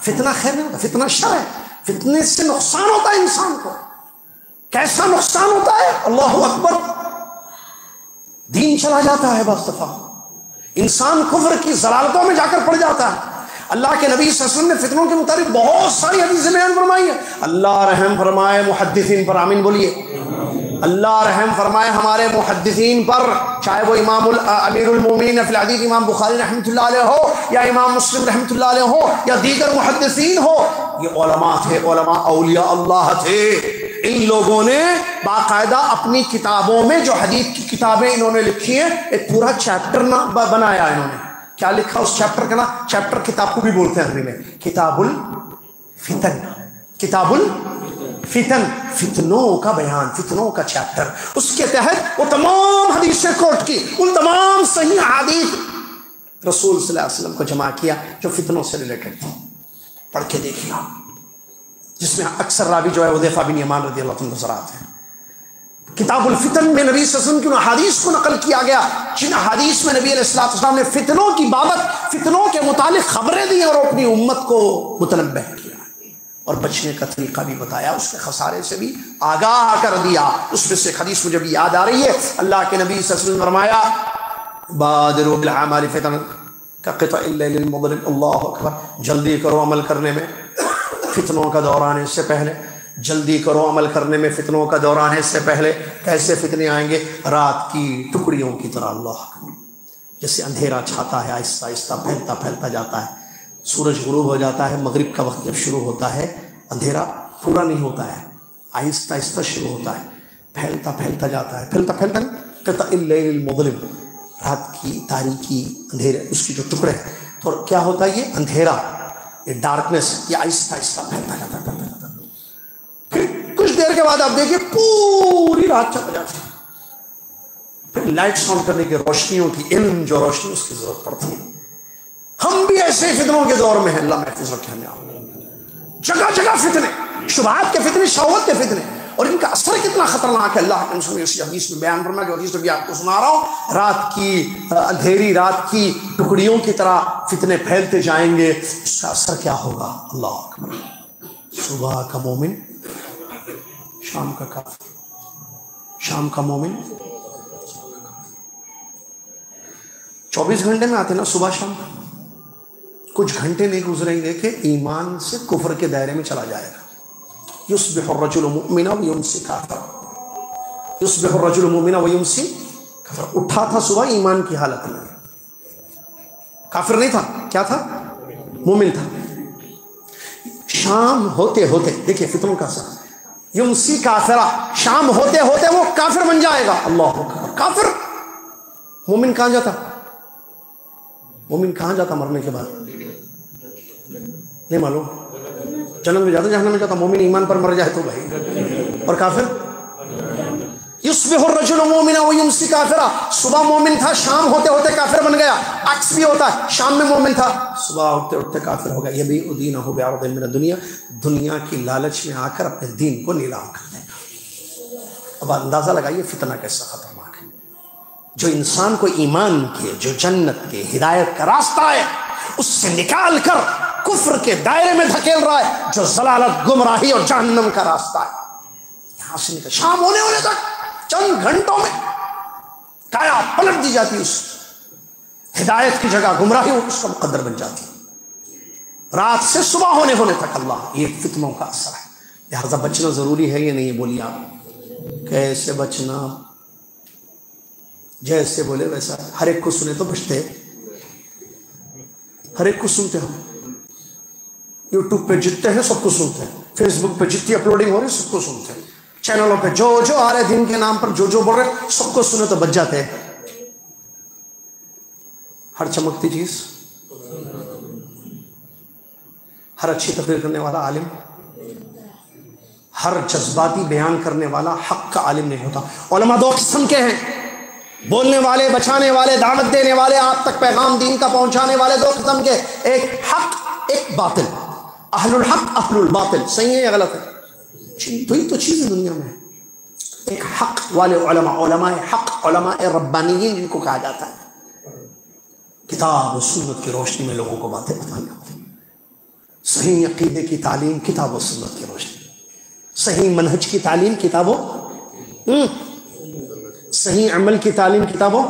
فتنہ خیر نہیں ہوتا، فتنہ شر ہے. فتنے سے نقصان ہوتا ہے انسان کو. کیسا نقصان ہوتا ہے؟ اللہ اکبر، دین چلا جاتا ہے، بعض دفعہ انسان کفر کی ضلالتوں میں جا کر پڑ جاتا ہے. اللہ کے نبی صلی اللہ علیہ وسلم نے فتنوں کے متعلق بہت ساری حدیثیں بیان فرمائی ہیں. اللہ رحم فرمائے محدثین پر، آمین بولیے. اللہ رحم فرمائے ہمارے محدثین پر، چاہے وہ امام امیر المومنین فی الحدیث امام بخاری رحمۃ اللہ علیہ ہو، یا امام مسلم رحمۃ اللہ علیہ ہو، یا دیگر محدثین ہو. یہ علماء تھے، علماء اولیاء اللہ تھے. ان لوگوں نے باقاعدہ اپنی کتابوں میں جو حدیث کی کتابیں انہوں نے لکھی ہیں، ایک پورا چیپٹر بنایا. انہوں نے کیا لکھا اس چیپٹر کا نام؟ چیپٹر کتاب کو بھی بولتے ہیں عربی میں کتاب الفتن. کتاب الفتن، فتنوں کا بیان، فتنوں کا چیپٹر. اس کے تحت وہ تمام حدیثیں کوٹ کی، ان تمام صحیح حدیث رسول صلی اللہ علیہ وسلم کو جمع کیا جو فتنوں سے ریلیٹڈ تھی. پڑھ کے دیکھیے، جس میں اکثر راوی جو ہے حذیفہ بن یمان رضی اللہ عنہ نظر آتے ہیں. کتاب الفتن میں نبی صلی اللہ علیہ وسلم کی ان حدیث کو نقل کیا گیا جن حدیث میں نبی علیہ السلام نے فتنوں کی بابت فتنوں کے متعلق خبریں دی اور اپنی امت کو متنبہ کیا اور بچنے کا طریقہ بھی بتایا، اس کے خسارے سے بھی آگاہ کر دیا۔ اس میں سے حدیث مجھے بھی یاد آ رہی ہے، اللہ کے نبی صلی اللہ علیہ وسلم نے فرمایا بادروا بالاعمال فتنا کقطع اللیل المظلم، اللہ اکبر، جلدی کرو عمل کرنے میں فتنوں کا دور آنے سے پہلے، جلدی کرو عمل کرنے میں فتنوں کا دور آنے سے پہلے۔ کیسے فتنے آئیں گے؟ رات کی ٹکڑیوں کی طرح، اللہ اکبر، جیسے اندھیرا چھاتا ہے آہستہ آہستہ پھیلتا پھیلتا جاتا ہے، سورج غروب ہو جاتا ہے، مغرب کا وقت جب شروع ہوتا ہے اندھیرا پورا نہیں ہوتا ہے، آہستہ آہستہ شروع ہوتا ہے، پھیلتا پھیلتا جاتا ہے، پھیلتا پھیلتا قطع اللیل المظلم، رات کی تاریکی اندھیرے اس کی جو ٹکڑے ہیں، تو کیا ہوتا ہے یہ اندھیرا، یہ ڈارکنیس، یہ آہستہ آہستہ پھیلتا جاتا ہے، پھر کچھ دیر کے بعد آپ دیکھیے پوری رات چل جاتی ہے، پھر لائٹس آن کرنے کی روشنیوں کی، علم جو روشنی اس کی ضرورت پڑتی ہے۔ ہم بھی ایسے فتنوں کے دور میں ہیں، اللہ محفوظ رکھے ہمیں۔ جگہ جگہ فتنے، شبہات کے فتنے، شہوت کے فتنے، اور ان کا اثر کتنا خطرناک ہے اللہ کے رسول نے اسی حدیث میں بیان فرمایا، جو حدیث بھی آپ کو سنا رہا ہوں، رات کی اندھیری رات کی ٹکڑیوں کی طرح فتنے پھیلتے جائیں گے، اس کا اثر کیا ہوگا؟ اللہ اکبر، صبح کا مومن شام کا کافر، شام کا مومن 24 گھنٹے میں آتے نا صبح شام، کچھ گھنٹے نہیں گزریں گے کہ ایمان سے کفر کے دائرے میں چلا جائے گا۔ یصبح الرجل مؤمنا ویمسی کافرا، یصبح الرجل مؤمنا ویمسی کافرا، اٹھا تھا صبح ایمان کی حالت میں، کافر نہیں تھا، کیا تھا؟ مومن تھا۔ شام ہوتے ہوتے دیکھیے فتنوں کا اثر، یمسی کافرا، شام ہوتے ہوتے وہ کافر بن جائے گا، اللہ اکبر، کافر۔ مومن کہاں جاتا؟ مومن کہاں جاتا مرنے کے بعد؟ نہیں معلوم، جنت میں جاتا جہنم میں جاتا؟ مومن ایمان پر مر جائے تو بھائی، اور کافر؟ یصبح الرجل مومنا ویمسی کافرا، صبح مومن تھا، شام ہوتے ہوتے کافر بن گیا۔ عکس بھی ہوتا ہے، شام میں مومن تھا، صبح ہوتے ہوتے کافر ہو گیا۔ یبیع دینہ بعرض من الدنیا، دنیا کی لالچ میں آ کر اپنے دین کو نیلام کر دے گا۔ اب اندازہ لگائیے فتنہ کیسا خطرناک ہے۔ جو انسان کو ایمان کے، جو جنت کے، ہدایت کا راستہ ہے، اس سے نکال کر کفر کے دائرے میں دھکیل رہا ہے، جو ضلالت، گمراہی اور جہنم کا راستہ ہے، یہاں سے نکل، شام ہونے تک چند گھنٹوں میں کایا پلٹ دی جاتی، اس ہدایت کی جگہ گمراہی اس کا مقدر بن جاتی، رات سے صبح ہونے تک۔ اللہ، یہ فتنوں کا اثر ہے، لہذا بچنا ضروری ہے، یہ نہیں بولیے آپ کیسے بچنا، جیسے بولے ویسا، ہر ایک کو سنے تو بچتے، ہر ایک کو سنتے ہو، یوٹیوب پہ جتنے ہیں سب کو سنتے ہیں، فیس بک پہ جتنی اپلوڈنگ ہو رہی سب کو سنتے ہیں، چینلوں پہ جو آ رہے دین کے نام پر جو بول رہے سب کو سنے تو بچ جاتے ہیں۔ ہر چمکتی چیز، ہر اچھی تقریر کرنے والا عالم، ہر جذباتی بیان کرنے والا حق کا عالم نہیں ہوتا۔ علماء دو قسم کے ہیں، بولنے والے، بچانے والے، دعوت دینے والے، آپ تک پیغام دین کا پہنچانے والے، دو قسم کے، ایک حق ایک باطل، اہل الحق اہل الباطل، صحیح ہے یا غلط ہے؟ وہی تو چیز ہے دنیا میں، ایک حق والے علماء، علماء حق، علماء ربانیین جن کو کہا جاتا ہے، کتاب و سنت کی روشنی میں لوگوں کو باتیں بتانا ہوتی، صحیح عقیدے کی تعلیم کتاب و سنت کی روشنی، صحیح منہج کی تعلیم کتابوں، صحیح عمل کی تعلیم کتابوں،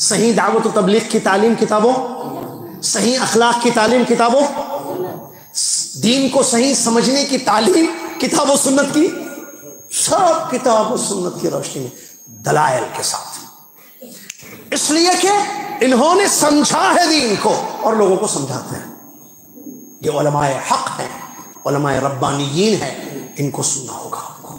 صحیح دعوت و تبلیغ کی تعلیم کتابوں، صحیح اخلاق کی تعلیم کتابوں، دین کو صحیح سمجھنے کی تعلیم کتاب و سنت کی، سب کتاب و سنت کی روشنی میں دلائل کے ساتھ، اس لیے کہ انہوں نے سمجھا ہے دین کو اور لوگوں کو سمجھاتے ہیں۔ یہ علماء حق ہیں، علماء ربانیین ہیں، ان کو سننا ہوگا آپ کو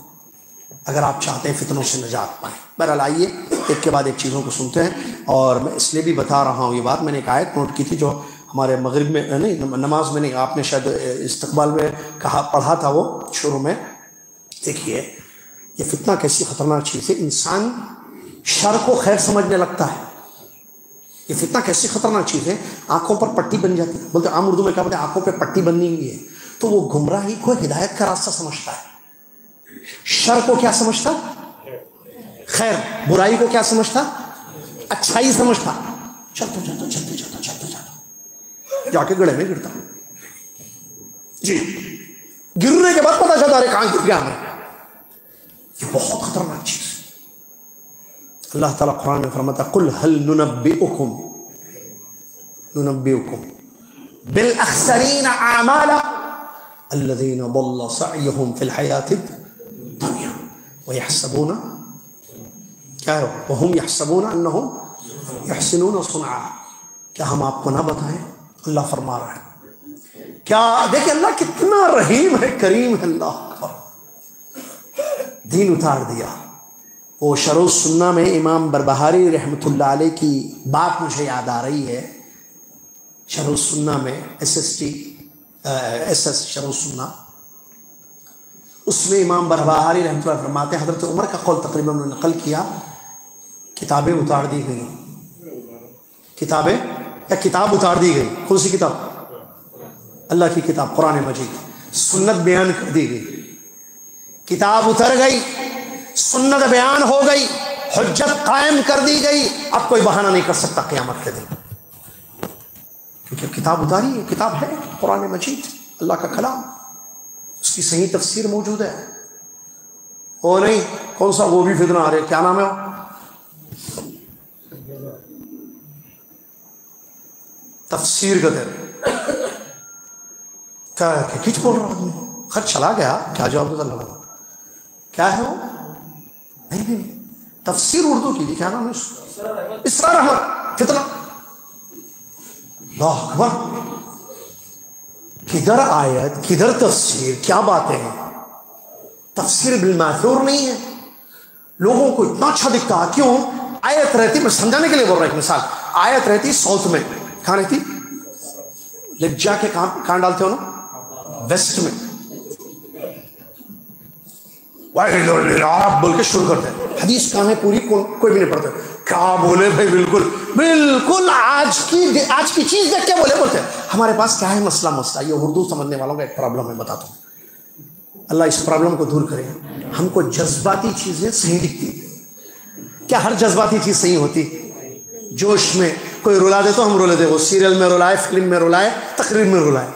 اگر آپ چاہتے ہیں فتنوں سے نجات پائیں۔ بہرحال آئیے ایک کے بعد ایک چیزوں کو سنتے ہیں، اور میں اس لیے بھی بتا رہا ہوں یہ بات، میں نے ایک آیت نوٹ کی تھی جو ہمارے مغرب میں نہیں، نماز میں نہیں، آپ نے شاید استقبال میں کہا پڑھا تھا وہ شروع میں۔ دیکھیے یہ فتنہ کیسی خطرناک چیز ہے، انسان شر کو خیر سمجھنے لگتا ہے۔ یہ فتنہ کیسی خطرناک چیز ہے، آنکھوں پر پٹی بن جاتی ہے، بولتے عام اردو میں کہا بولتے آنکھوں پہ پٹی بننی ہوئی ہے، تو وہ گمراہی کو ہدایت کا راستہ سمجھتا ہے، شر کو کیا سمجھتا؟ خیر برائی کو کیا سمجھتا؟ اچھائی سمجھتا. چلتا چلتا چلتا چلتا چلتا چلتا جا کے گڑھے میں گرتا. جی گرنے کے بعد پتا چلتا ارے کہاں گر گیا میں. یہ بہت خطرناک چیز. اللہ تعالیٰ قرآن میں فرماتا قل هل ننبئکم بالاخسرین اعمالا الذین ضل سعیهم فی الحیاة الدنیا ویحسبون کیا ہے وهم یحسبون انہم یحسنون صنعا. کیا ہم آپ کو نہ بتائیں؟ اللہ فرما رہا ہے. کیا دیکھیں اللہ کتنا رحیم ہے، کریم ہے. اللہ اکبر. دین اتار دیا. وہ شرح السنہ میں امام بربہاری رحمۃ اللہ علیہ کی بات مجھے یاد آ رہی ہے. شرح السنہ میں ایس شرح السنہ، اس میں امام بربہاری رحمۃ اللہ فرماتے ہیں حضرت عمر کا قول تقریباً انہوں نے نقل کیا. کتابیں اتار دی گئی. کتابیں یا کتاب اتار دی گئی. کون سی کتاب؟ اللہ کی کتاب قرآن مجید. سنت بیان کر دی گئی. کتاب اتر گئی، سنت بیان ہو گئی، حجت قائم کر دی گئی. اب کوئی بہانہ نہیں کر سکتا قیامت کے دن، کیونکہ کتاب اتاری ہے. کتاب ہے قرآن مجید، اللہ کا کلام. اس کی صحیح تفسیر موجود ہے. وہ نہیں کون سا وہ بھی فتنہ آ رہے کیا نام ہے وہ تفسیر کا دیر کیا ہے کچھ بول رہا آدمی خط چلا گیا کیا جواب دیتا لگا کیا ہے وہ نہیں تفسیر اردو کی کیا نام ہے اسرار احمد فتنہ. اللہ اکبر. کدھر آیت کدھر تفسیر، کیا باتیں ہیں. تفسیر بالماثور نہیں ہے. لوگوں کو اتنا اچھا دکھتا. کیوں؟ آیت رہتی، میں سمجھانے کے لیے بول رہا ہوں ایک مثال. آیت رہتی ساؤتھ میں، کہاں رہتی؟ لجا کے کہاں ڈالتے ہو نا؟ ویسٹ میں. آپ بول کے شروع کرتے ہیں. حدیث کہاں ہے پوری کوئی بھی نہیں پڑھتا. کیا بولے بھائی، بالکل آج کی چیز دیکھ کے بولتے ہیں. ہمارے پاس کیا ہے مسئلہ یہ اردو سمجھنے والوں کا ایک پرابلم ہے، بتاتا ہوں. اللہ اس پرابلم کو دور کرے. ہم کو جذباتی چیزیں صحیح دکھتی. کیا ہر جذباتی چیز صحیح ہوتی؟ جوش میں کوئی رلا دے تو ہم رولے دے. وہ سیریل میں رلائے، فلم میں رلائے، تقریر میں رلائے.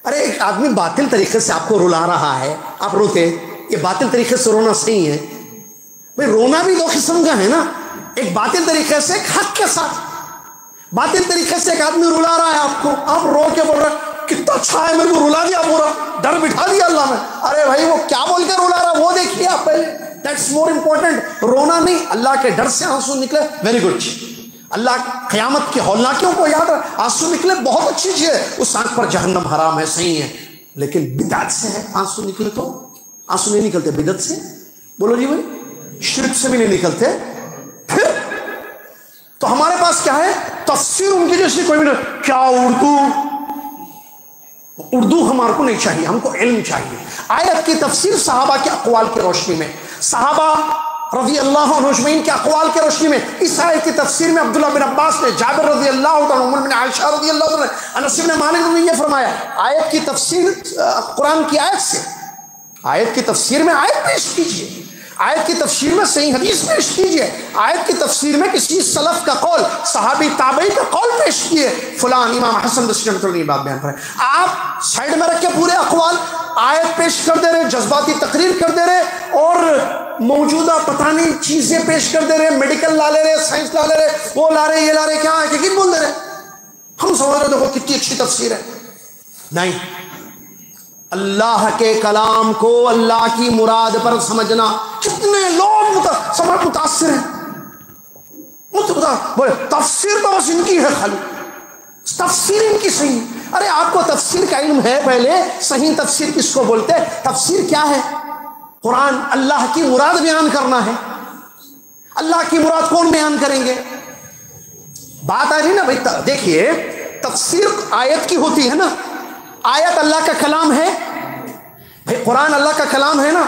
ارے ایک آدمی باطل طریقے سے آپ کو رلا رہا ہے، آپ روتے. یہ باطل طریقے سے رونا صحیح ہے؟ بھائی رونا بھی دو قسم کا ہے نا. ایک باطل طریقے سے، ایک حق کے ساتھ. باطل طریقے سے ایک آدمی رلا رہا ہے آپ کو، آپ رو کے بول رہے کتنا اچھا ہے، میرے کو رلا دیا، پورا ڈر بٹھا دیا اللہ نے. ارے بھائی وہ کیا بول کے رلا رہا ہے وہ دیکھیے آپ پہلے. That's more important. رونا نہیں، اللہ کے ڈر سے آنسو نکلے ویری گڈ. اللہ قیامت کی ہولناکیوں کو یاد آنسو نکلے بہت اچھی چیز ہے. اس آنکھ پر جہنم حرام ہے، صحیح ہے. لیکن بدعت سے ہے آنسو نکلے تو آنسو نہیں نکلتے. بدعت سے بولو جی بھائی، شرک سے بھی نہیں نکلتے. پھر تو ہمارے پاس کیا ہے؟ تفسیر ان کی جیسی کوئی بھی نہیں. کیا اردو ہمارے کو نہیں چاہیے، ہم کو علم چاہیے. آیت کی تفسیر صحابہ کے اقوال کی روشنی میں، صحابہ رضی اللہ عنہ اجمعین کے اقوال کی روشنی میں. اس آیت کی تفسیر میں عبداللہ بن عباس نے، جابر رضی اللہ عنہ، عمر بن عائشہ رضی اللہ عنہ، انس بن مالک نے یہ فرمایا آیت کی تفسیر قرآن کی آیت سے. آیت کی تفسیر میں آیت پیش کیجیے، آیت کی تفسیر میں صحیح حدیث پیش کیجیے، آیت کی تفسیر میں کسی سلف کا قول، صحابی تابعی کا قول پیش کیے. فلان امام حسن بصری رحمۃ اللہ علیہ بات بیان کرے. آپ سائڈ میں رکھ کے پورے اقوال آیت پیش کر دے رہے، جذباتی تقریر کر دے رہے، اور موجودہ پتہ نہیں چیزیں پیش کر دے رہے، میڈیکل لا لے رہے، سائنس لا لے رہے، وہ لا رہے، یہ لا رہے. کیا ہے کہ بول دے رہے. ہم سمجھ رہے دیکھو کتنی اچھی تفسیر ہے. نہیں، اللہ کے کلام کو اللہ کی مراد پر سمجھنا. کتنے لوگ متاثر ہیں، بولے تفسیر تو بس ان کی ہے، خالی تفسیر ان کی صحیح. ارے آپ کو تفسیر کا علم ہے پہلے؟ صحیح تفسیر کس کو بولتے؟ تفسیر کیا ہے؟ قرآن اللہ کی مراد بیان کرنا ہے. اللہ کی مراد کون بیان کریں گے؟ بات آ رہی نا بھائی. دیکھیے تفسیر آیت کی ہوتی ہے نا. آیت اللہ کا کلام ہے بھائی، قرآن اللہ کا کلام ہے نا.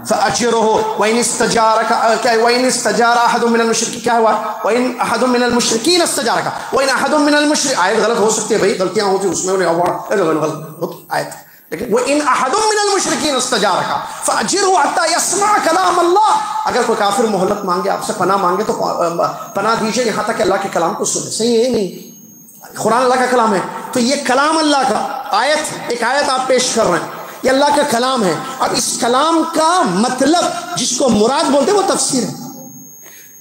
فَأَجِرُهُ وَإِنِ اسْتَجَارَكَ وَإِنِ اسْتَجَارَ أَحَدٌ مِّنَ الْمُشْرِكِينَ، کیا ہوا؟ وَإِنْ أَحَدٌ مِّنَ الْمُشْرِكِينَ اسْتَجَارَكَ وَإِنْ أَحَدٌ مِّنَ الْمُشْرِكِينَ. آیت غلط ہو سکتی ہے بھائی، غلطیاں ہوتی ہیں اس میں، غلط لیکن وَإِنْ أَحَدٌ مِّنَ الْمُشْرِكِينَ اسْتَجَارَكَ فَأَجِرْهُ حَتَّى يَسْمَعَ كَلَامَ اللَّهِ. اگر کوئی کافر مہلت مانگے، آپ سے پناہ مانگے تو پناہ دیجیے یہاں تک کہ اللہ کے کلام کو سنے. صحیح ہے نہیں؟ قرآن اللہ کا کلام ہے تو یہ کلام اللہ کا ایک آیت آپ پیش کر رہے ہیں، یہ اللہ کا کلام ہے. اب اس کلام کا مطلب جس کو مراد بولتے ہیں وہ تفسیر ہے.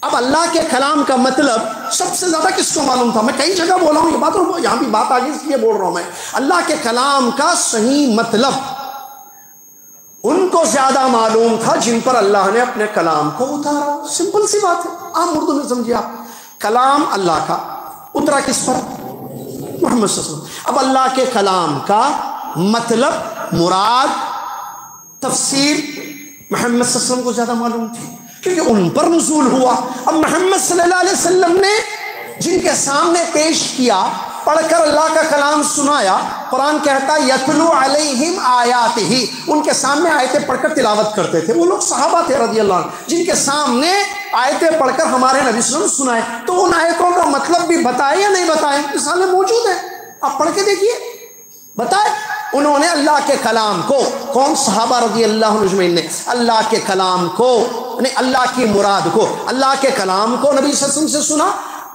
اب اللہ کے کلام کا مطلب سب سے زیادہ کس کو معلوم تھا؟ میں کئی جگہ بولا ہوں یہ بات، اور یہاں بھی بات آ گئی اس لیے بول رہا ہوں میں. اللہ کے کلام کا صحیح مطلب ان کو زیادہ معلوم تھا جن پر اللہ نے اپنے کلام کو اتارا. سمپل سی بات ہے، عام اردو میں سمجھیے آپ. کلام اللہ کا اترا کس پر؟ محمد صلی اللہ علیہ وسلم. اب اللہ کے کلام کا مطلب، مراد، تفسیر محمد صلی اللہ علیہ وسلم کو زیادہ معلوم تھی کیونکہ ان پر نزول ہوا. اب محمد صلی اللہ علیہ وسلم نے جن کے سامنے پیش کیا، پڑھ کر اللہ کا کلام سنایا. قرآن کہتا ہے یتلو علیہم آیاتہ، ان کے سامنے آیتیں پڑھ کر تلاوت کرتے تھے. وہ لوگ صحابہ تھے رضی اللہ عنہ جن کے سامنے آیتیں پڑھ کر ہمارے نبی صلی اللہ علیہ وسلم سنائے. تو ان آیتوں کا مطلب بھی بتائے یا نہیں بتائے؟ مثالیں موجود ہیں، آپ پڑھ کے دیکھیے، بتائے. انہوں نے اللہ کے کلام کو، کون؟ صحابہ رضی اللہ عنہ اجمعین نے اللہ کے کلام کو، اللہ کی مراد کو، اللہ کے کلام کو نبی صلی اللہ علیہ وسلم سے سنا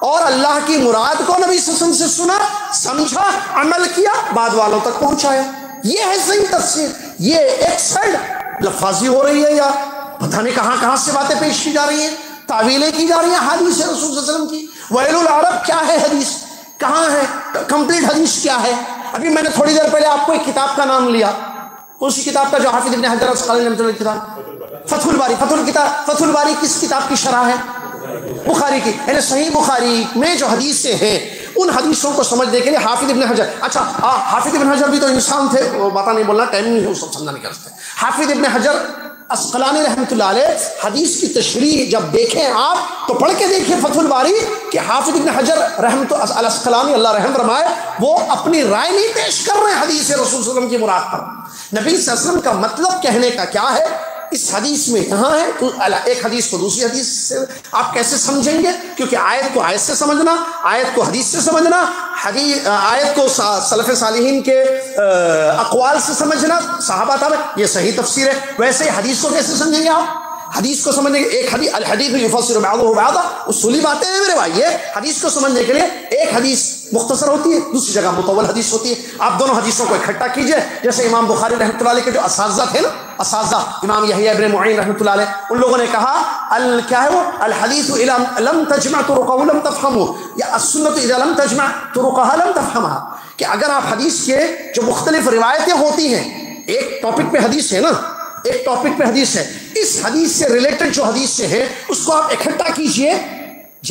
اور اللہ کی مراد کو نبی صلی اللہ علیہ وسلم سے سنا، سمجھا، عمل کیا، بعد والوں تک پہنچایا. یہ ہے صحیح تفسیر. یہ ایک سائڈ لفاظی ہو رہی ہے یا پتہ نہیں کہاں کہاں سے باتیں پیش کی جا رہی ہیں، تعویلیں کی جا رہی ہیں حدیث رسول صلی اللہ علیہ وسلم کی. ویل العرب کیا ہے حدیث؟ کہاں ہے کمپلیٹ حدیث؟ کیا ہے؟ ابھی میں نے تھوڑی دیر پہلے آپ کو ایک کتاب کا نام لیا، اسی کتاب کا جو حافظ ابن حجر اسقلانی رحمۃ اللہ کتاب فتح الباری. فتح الباری کس کتاب کی شرح ہے؟ بخاری کی. یعنی صحیح بخاری میں جو حدیثیں ہیں ان حدیثوں کو سمجھنے کے لیے حافظ ابن حجر، اچھا حافظ ابن حجر بھی تو انسان تھے، وہ بات نہیں بولنا، ٹائم نہیں ہے وہ سب سمجھا نہیں کر سکتے. حافظ ابن حجر اسقلانی رحمۃ اللہ علیہ حدیث کی تشریح جب دیکھیں آپ تو پڑھ کے دیکھیں فتح الباری کہ حافظ ابن حجر رحمۃ اللہ اسقلانی اللہ رحم فرمائے وہ اپنی رائے نہیں پیش کر رہے ہیں حدیث رسول صلی اللہ علیہ وسلم کی مراد پر. نبی صلی اللہ علیہ وسلم کا مطلب کہنے کا کیا ہے اس حدیث میں کہاں ہے؟ تو ایک حدیث کو دوسری حدیث سے آپ کیسے سمجھیں گے؟ کیونکہ آیت کو آیت سے سمجھنا، آیت کو حدیث سے سمجھنا، آیت کو سلف صالحین کے اقوال سے سمجھنا، صحابہ تابع، یہ صحیح تفسیر ہے. ویسے حدیث کو کیسے سمجھیں گے آپ؟ حدیث کو سمجھنے کے ایک حدیث الحدیث یفسر بعضہ بعضا، اصولی باتیں ہیں میرے بھائی. حدیث کو سمجھنے کے لیے ایک حدیث مختصر ہوتی ہے، دوسری جگہ مطول حدیث ہوتی ہے. آپ دونوں حدیثوں کو اکٹھا کیجئے. جیسے امام بخاری رحمۃ اللہ علیہ کے جو اساتذہ تھے نا، اساتذہ امام یحییٰ ابن معین رحمۃ اللہ علیہ، ان لوگوں نے کہا کیا ہے وہ الحدیث لم تجمع طرقه لم تفهمه، یا السنت اذا لم تجمع طرقها لم تفهمها، کہ اگر آپ حدیث کے جو مختلف روایتیں ہوتی ہیں، ایک ٹاپک پہ حدیث ہے نا، ایک ٹاپک پہ حدیث ہے، اس حدیث سے ریلیٹڈ جو حدیث سے ہے اس کو آپ اکٹھا کیجئے،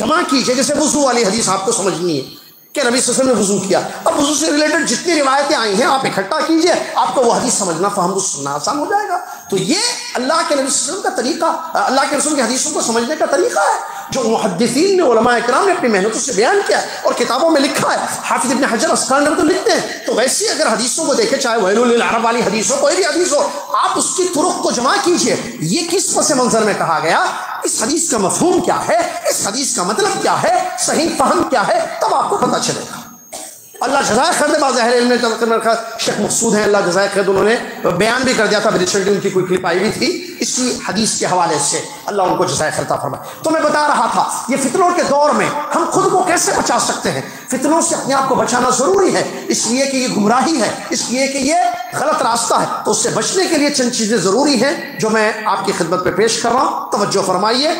جمع کیجئے. جیسے وضو والی حدیث آپ کو سمجھنی ہے کہ نبی صلی اللہ علیہ وسلم نے وضو کیا، اب وضو سے ریلیٹڈ جتنی روایتیں آئی ہیں آپ اکٹھا کیجئے، آپ کو وہ حدیث سمجھنا، فہم سننا آسان ہو جائے گا. تو یہ اللہ کے نبی صلی اللہ علیہ وسلم کا طریقہ، اللہ کے رسول کی حدیثوں کو سمجھنے کا طریقہ ہے جو محدثین نے، علماء اکرام نے اپنی محنتوں سے بیان کیا ہے اور کتابوں میں لکھا ہے. حافظ ابن حجر اسقلانی تو لکھتے ہیں. تو ویسے اگر حدیثوں کو دیکھیں، چاہے ویل للعرب والی حدیث ہو، کوئی بھی حدیث ہو، آپ اس کی طرق کو جمع کیجئے. یہ کس پس منظر میں کہا گیا؟ اس حدیث کا مفہوم کیا ہے، اس حدیث کا مطلب کیا ہے، صحیح فہم کیا ہے، تب آپ کو پتہ چلے گا. اللہ جزائے خیر دے. بعض اہل علم نے شیخ مقصود ہیں، اللہ جزائے خیر، انہوں نے بیان بھی کر دیا تھا، ریسنٹلی ان کی کوئی کلپ آئی ہوئی تھی اسی حدیث کے حوالے سے، اللہ ان کو جزائے خیر عطا فرمائے. تو میں بتا رہا تھا یہ فتنوں کے دور میں ہم خود کو کیسے بچا سکتے ہیں. فتنوں سے اپنے آپ کو بچانا ضروری ہے، اس لیے کہ یہ گمراہی ہے، اس لیے کہ یہ غلط راستہ ہے. تو اس سے بچنے کے لیے چند چیزیں ضروری ہیں جو میں آپ کی خدمت پہ پیش کر رہا ہوں، توجہ فرمائیے.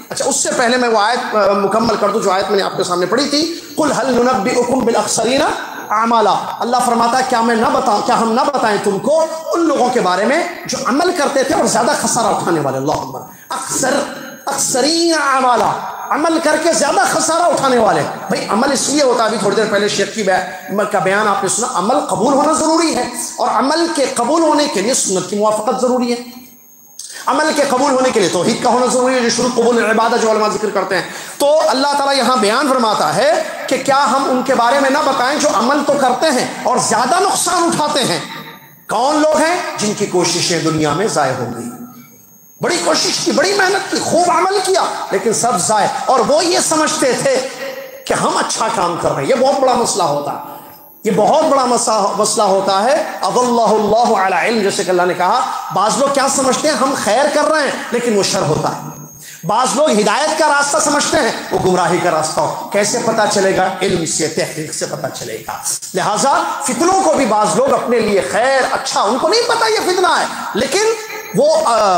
اچھا اس سے پہلے میں وہ آیت مکمل کر دوں جو آیت میں نے آپ کے سامنے پڑھی تھی. قل هل ننبئکم بالاخسرین اعمالا. اللہ فرماتا ہے کیا ہم نہ بتائیں تم کو ان لوگوں کے بارے میں جو عمل کرتے تھے اور زیادہ خسارہ اٹھانے والے. اللہ اکبر. اکثرین اعمالا، عمل کر کے زیادہ خسارہ اٹھانے والے. بھائی عمل اس لیے ہوتا ہے، ابھی تھوڑی دیر پہلے شیخ کی کا بیان آپ نے سنا، عمل قبول ہونا ضروری ہے اور عمل کے قبول ہونے کے لیے سنت کی موافقت ضروری ہے. عمل کے قبول ہونے کے لیے توحید کا ہونا ضروری ہے، جو شروع قبول العبادہ جو علماء ذکر کرتے ہیں. تو اللہ تعالیٰ یہاں بیان فرماتا ہے کہ کیا ہم ان کے بارے میں نہ بتائیں جو عمل تو کرتے ہیں اور زیادہ نقصان اٹھاتے ہیں. کون لوگ ہیں؟ جن کی کوششیں دنیا میں ضائع ہو گئی، بڑی کوشش کی، بڑی محنت کی، خوب عمل کیا، لیکن سب ضائع. اور وہ یہ سمجھتے تھے کہ ہم اچھا کام کر رہے ہیں. یہ بہت بڑا مسئلہ ہوتا ہے، یہ بہت بڑا مسئلہ ہوتا ہے. اضلہ اللہ علی علم، جیسے کہ اللہ نے کہا بعض لوگ کیا سمجھتے ہیں ہم خیر کر رہے ہیں لیکن وہ شر ہوتا ہے. بعض لوگ ہدایت کا راستہ سمجھتے ہیں، وہ گمراہی کا راستہ ہو۔ کیسے پتہ چلے گا؟ علم سے، تحقیق سے پتہ چلے گا۔ لہٰذا فتنوں کو بھی بعض لوگ اپنے لیے خیر، اچھا، ان کو نہیں پتا یہ فتنہ ہے، لیکن وہ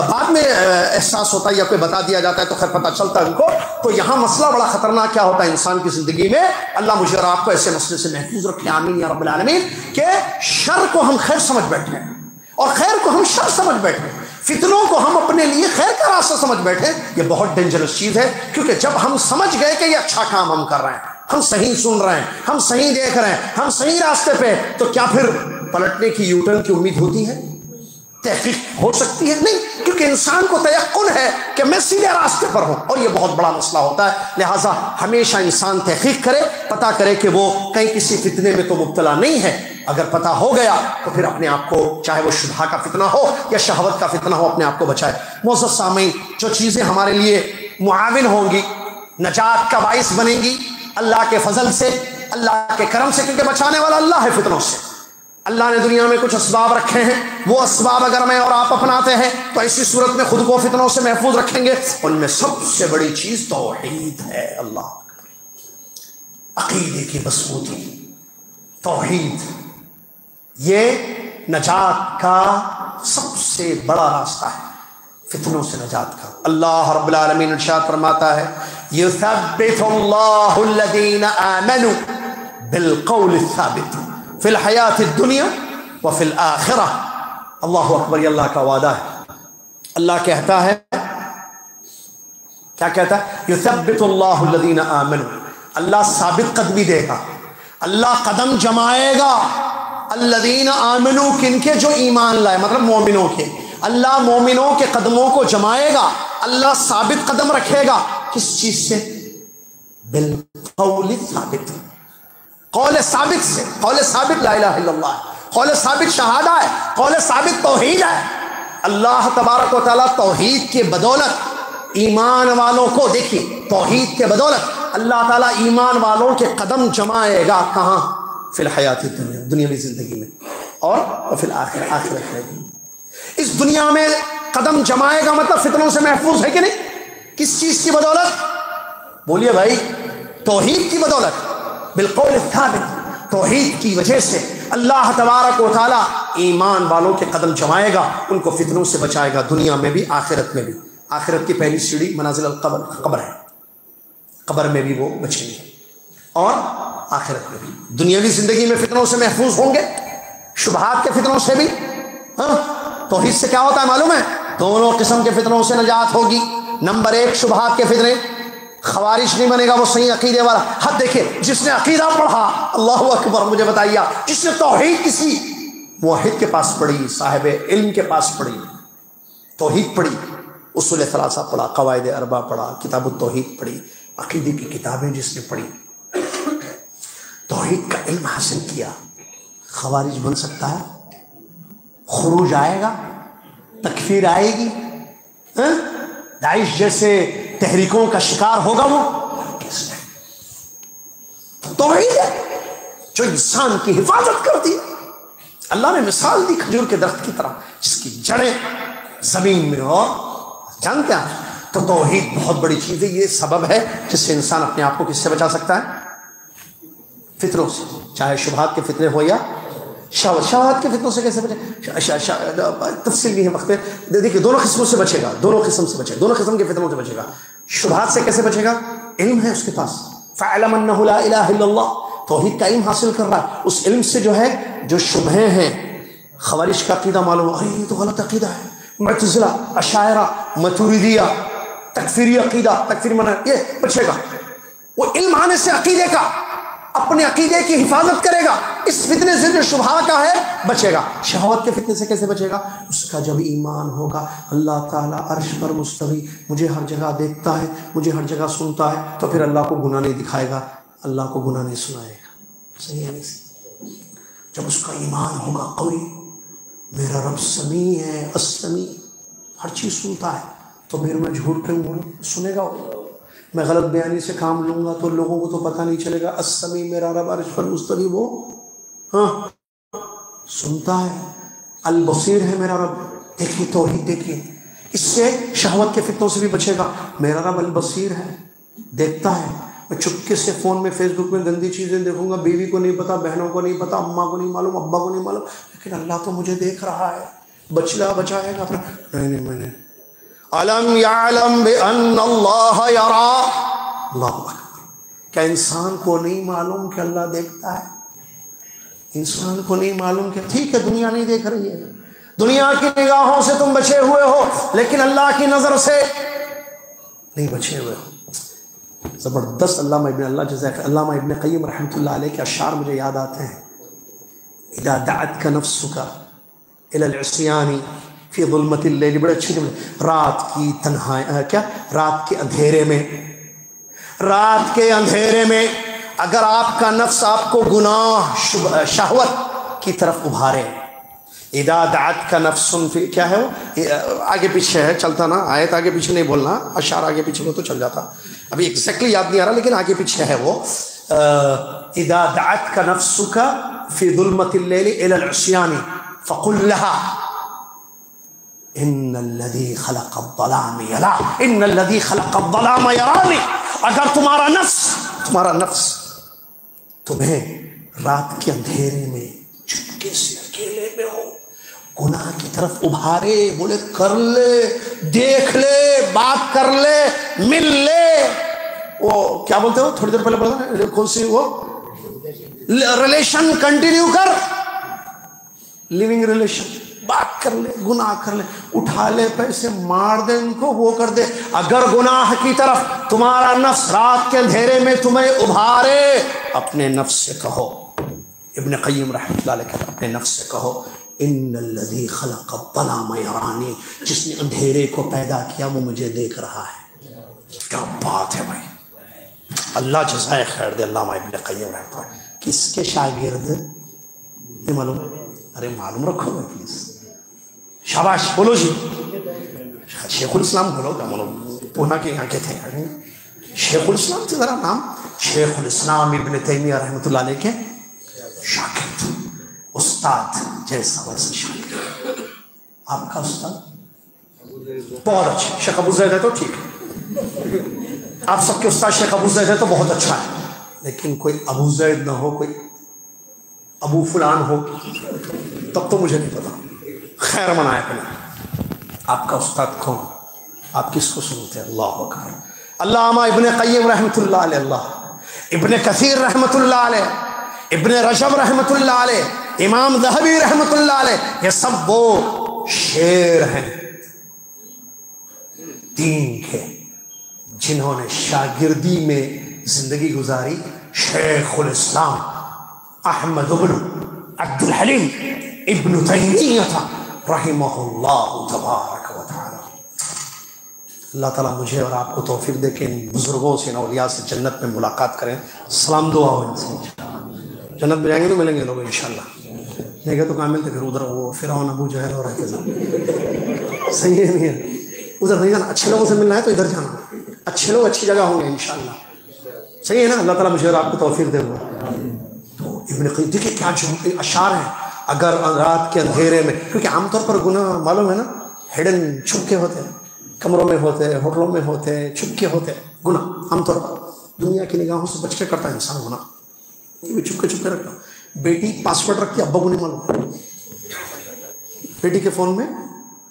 بعد میں احساس ہوتا ہے یا کوئی بتا دیا جاتا ہے تو خیر پتہ چلتا ہے ان کو۔ تو یہاں مسئلہ بڑا خطرناک کیا ہوتا ہے انسان کی زندگی میں۔ اللہ مجھے اور آپ کو ایسے مسئلے سے محفوظ رکھے، آمین یا رب العالمین، کہ شر کو ہم خیر سمجھ بیٹھے اور خیر کو ہم شر سمجھ بیٹھے، فتنوں کو ہم اپنے لیے خیر کا راستہ سمجھ بیٹھے۔ یہ بہت ڈینجرس چیز ہے، کیونکہ جب ہم سمجھ گئے کہ یہ اچھا کام ہم کر رہے ہیں، ہم صحیح سن رہے ہیں، ہم صحیح دیکھ رہے ہیں، ہم صحیح راستے پہ، تو کیا پھر پلٹنے کی یو ٹرن کی امید ہوتی ہے؟ تحقیق ہو سکتی ہے؟ نہیں، کیونکہ انسان کو تیقن ہے کہ میں سیدھے راستے پر ہوں، اور یہ بہت بڑا مسئلہ ہوتا ہے۔ لہٰذا ہمیشہ انسان تحقیق کرے، پتہ کرے کہ وہ کہیں کسی فتنے میں تو مبتلا نہیں ہے۔ اگر پتہ ہو گیا تو پھر اپنے آپ کو، چاہے وہ شبہ کا فتنہ ہو یا شہوت کا فتنہ ہو، اپنے آپ کو بچائے۔ معزز سامعین، جو چیزیں ہمارے لیے معاون ہوں گی، نجات کا باعث بنیں گی، اللہ کے فضل سے، اللہ کے کرم سے، کیونکہ بچانے والا اللہ ہے فتنوں سے۔ اللہ نے دنیا میں کچھ اسباب رکھے ہیں، وہ اسباب اگر میں اور آپ اپناتے ہیں تو ایسی صورت میں خود کو فتنوں سے محفوظ رکھیں گے۔ ان میں سب سے بڑی چیز توحید ہے۔ اللہ، عقیدے کی مضبوطی، توحید، یہ نجات کا سب سے بڑا راستہ ہے، فتنوں سے نجات کا۔ اللہ رب العالمین ارشاد فرماتا ہے، یثبت اللہ الذین آمنوا بالقول الثابت فی الحیات الدنیا وفی الآخرہ۔ اللہ اکبر، یہ اللہ کا وعدہ ہے۔ اللہ کہتا ہے، کیا کہتا ہے؟ یثبت اللہ الذین آمنوا، اللہ ثابت قدمی دے گا، اللہ قدم جمائے گا، الذین آمنوا، کن کے؟ جو ایمان لائے، مطلب مومنوں کے۔ اللہ مومنوں کے قدموں کو جمائے گا، اللہ ثابت قدم رکھے گا، کس چیز سے؟ بالقول ثابت، قول ثابت سے۔ قول ثابت لا الہ الا اللہ ہے، قول ثابت شہادہ ہے، قول ثابت توحید ہے۔ اللہ تبارک و تعالیٰ توحید کے بدولت ایمان والوں کو، دیکھیے، توحید کے بدولت اللہ تعالیٰ ایمان والوں کے قدم جمائے گا، کہاں؟ فی الحیات الدنیا، دنیاوی زندگی میں، اور فی الآخرہ، آخرت میں بھی۔ اس دنیا میں قدم جمائے گا مطلب فتنوں سے محفوظ ہے کہ نہیں؟ کس چیز کی بدولت؟ بولیے بھائی، توحید کی بدولت، بالقول الثابت، توحید کی وجہ سے اللہ تبارک و تعالیٰ ایمان والوں کے قدم جمائے گا، ان کو فتنوں سے بچائے گا، دنیا میں بھی آخرت میں بھی۔ آخرت کی پہلی سیڑھی منازل القبر، قبر ہے، قبر میں بھی وہ بچیں گے، اور آخرت میں بھی۔ دنیاوی زندگی میں فتنوں سے محفوظ ہوں گے، شبہات کے فتنوں سے بھی۔ توحید سے کیا ہوتا ہے معلوم ہے؟ دونوں قسم کے فتنوں سے نجات ہوگی۔ نمبر ایک، شبہات کے فتنے، خوارج نہیں بنے گا، وہ صحیح عقیدے والا۔ حد دیکھے، جس نے عقیدہ پڑھا، اللہ اکبر، مجھے بتائیے، جس نے توحید کسی موحد کے پاس پڑھی، صاحب علم کے پاس پڑھی، توحید پڑھی، اصول ثلاثہ پڑھا، قواعد اربع پڑھا، کتاب التوحید پڑھی، عقیدے کی کتابیں جس نے پڑھی، توحید کا علم حاصل کیا، خوارج بن سکتا ہے؟ خروج آئے گا، تکفیر آئے گی، داعش جیسے تحریکوں کا شکار ہوگا وہ؟ توحید ہے جو انسان کی حفاظت کرتی ہے۔ اللہ نے مثال دی کھجور کے درخت کی طرح، جس کی جڑیں زمین میں ہو، جانتے ہیں؟ تو توحید بہت بڑی چیز ہے، یہ سبب ہے جس سے انسان اپنے آپ کو کس سے بچا سکتا ہے؟ فتنوں سے، چاہے شبہات کے فتنے ہو یا شہوات کے فتنوں سے کیسے بچے؟ تفصیل بھی ہے وقت پہ، دیکھیے دونوں قسموں سے بچے گا، دونوں قسم سے بچے گا، دونوں قسم کے فتنوں سے بچے گا۔ شبہات سے کیسے بچے گا؟ علم ہے اس کے پاس، فَاعْلَمْ أَنَّهُ لَا إِلَهَ إِلَّا اللَّهُ، توحید کا علم حاصل کر رہا ہے، اس علم سے جو ہے جو شبہیں ہیں، خوارج کا عقیدہ معلوم ہو، یہ تو غلط عقیدہ ہے، معتزلہ، اشاعرہ، ماتوریدیہ، تکفیری عقیدہ، تکفیر منع، یہ بچے گا۔ وہ علم آنے سے عقیدے کا، اپنے عقیدے کی حفاظت کرے گا، اس فتنے سے جو شبہ کا ہے بچے گا۔ شہوت کے فتنے سے کیسے بچے گا؟ اس کا جب ایمان ہوگا، اللہ تعالیٰ عرش پر مستوی، مجھے ہر جگہ دیکھتا ہے، مجھے ہر جگہ سنتا ہے، تو پھر اللہ کو گناہ نہیں دکھائے گا، اللہ کو گناہ نہیں سنائے گا۔ صحیح ہے نہیں؟ جب اس کا ایمان ہوگا قوی، میرا رب سمیع ہے، السمیع، ہر چیز سنتا ہے، تو پھر میں جھوٹ کیوں بولوں؟ سنے گا، میں غلط بیانی سے کام لوں گا تو لوگوں کو تو پتہ نہیں چلے گا، السمیع، میرا رب عرش پر مستوی، وہ سنتا ہے، البصیر ہے میرا رب۔ دیکھیے توحید، دیکھیے اس سے شہوت کے فتنوں سے بھی بچے گا. میرا رب البصیر ہے، دیکھتا ہے. میں چپکے سے فون میں فیس بک میں گندی چیزیں دیکھوں گا، بیوی کو نہیں پتا، بہنوں کو نہیں پتا، اماں کو نہیں معلوم، ابا کو نہیں معلوم، لیکن اللہ تو مجھے دیکھ رہا ہے، بچائے گا اپنا. نہیں میں نے الم یعلم بان اللہ یرا. اللہ اکبر. کیا انسان کو نہیں معلوم کہ اللہ دیکھتا ہے؟ انسان کو نہیں معلوم کہ ٹھیک ہے دنیا نہیں دیکھ رہی ہے، دنیا کی نگاہوں سے تم بچے ہوئے ہو، لیکن اللہ کی نظر سے نہیں بچے ہوئے ہو. زبردست علامہ ابن قیم رحمۃ اللہ علیہ کے اشعار مجھے یاد آتے ہیں. اذا دعتك نفسك الى العصيان في ظلمة الليل. بڑے اچھے جملے. رات کی تنہائی رات کے اندھیرے میں اگر آپ کا نفس آپ کو گناہ شہوت کی طرف ابھارے. اذا دعتك نفس فی کیا ہے وہ آگے پیچھے ہے چلتا نا، آیت آگے پیچھے نہیں بولنا، اشعار آگے پیچھے ہو تو چل جاتا. ابھی ایگزیکٹلی یاد نہیں آ رہا لیکن آگے پیچھے ہے وہ. اذا دعتك نفسك في ظلمة الليل الى العصيان فقل لها ان الذي خلق الظلام يرى ان الذي خلق الظلام يراني. اگر تمہارا نفس تمہیں رات کے اندھیرے میں چپکے سے اکیلے میں ہو گناہ کی طرف ابھارے، بولے کر لے، دیکھ لے، بات کر لے، مل لے، وہ کیا بولتے ہو تھوڑی دیر پہلے بولا کون سی وہ ریلیشن کنٹینیو کر، لیونگ ریلیشن، بات کر لے، گناہ کر لے، اٹھا لے پیسے، مار دے ان کو، وہ کر دے. اگر گناہ کی طرف تمہارا نفس رات کے اندھیرے میں تمہیں ابھارے، اپنے نفس سے کہو، ابن قیم رحمۃ اللہ علیہ کہتے اپنے نفس سے کہو ان الذی خلق الظلام یرانی، جس نے اندھیرے کو پیدا کیا وہ مجھے دیکھ رہا ہے. کیا بات ہے بھائی، اللہ جزائے خیر دے علامہ ابن قیم رحمۃ اللہ. کس کے شاگرد یہ معلوم؟ ارے معلوم رکھو گے پلیز، شاباش بولو جی. شیخ الاسلام بولو کیا بولو، پونا کے یہاں کے تھے شیخ الاسلام سے ذرا نام. شیخ الاسلام ابن تیمیہ رحمۃ اللہ علیہ کے شاگرد، استاد جیسا ویسا شاگرد. آپ کا استاد بہت اچھا شیخ ابو زید ہے تو ٹھیک ہے، آپ سب کے استاد شیخ ابو زید ہے تو بہت اچھا ہے، لیکن کوئی ابو زید نہ ہو، کوئی ابو فلان ہو تب تو مجھے نہیں پتا. خیر منائے اپنے آپ کا استاد کون، آپ کس کو سنتے ہیں؟ اللہ اکبر. علامہ ابن قیم رحمۃ اللہ علیہ، اللہ ابن کثیر رحمۃ اللہ علیہ، ابن رجب رحمۃ اللہ علیہ، امام ذہبی رحمۃ اللہ علیہ، یہ سب وہ شیر ہیں دین کے جنہوں نے شاگردی میں زندگی گزاری. شیخ الاسلام احمد بن عبد الحلیم ابن تیمیہ رحمہ اللہ تبارک و تعالی. اللہ تعالیٰ مجھے اور آپ کو توفیق دے کہ ان بزرگوں سے، ان اولیاء سے جنت میں ملاقات کریں. سلام دعا ہو ان سے، جنت میں جائیں گے تو ملیں گے لوگ انشاءاللہ. نہیں گئے تو کہاں ملتے پھر ادھر وہ فرعون ابو جہل اور رہتے صحیح ہے نہیں ہے، ادھر نہیں جانا. اچھے لوگوں سے ملنا ہے تو ادھر جانا، اچھے لوگ اچھی جگہ ہوں گے انشاءاللہ. صحیح ہے نا. اللہ تعالیٰ مجھے اور آپ کو توفیق دے گا. تو ابن قیم دیکھیں کیا اشعار ہیں. اگر رات کے اندھیرے میں، کیونکہ عام طور پر گناہ معلوم ہے نا ہڈن چھپکے ہوتے ہیں، کمروں میں ہوتے ہیں، ہوٹلوں میں ہوتے ہیں، چھپکے ہوتے ہیں گناہ. عام طور پر دنیا کی نگاہوں سے بچ کے کرتا ہے انسان گناہ، یہ بھی چھپکے رکھتا. بیٹی پاسورڈ رکھتی ہے، ابا کو نہیں معلوم. بیٹی کے فون میں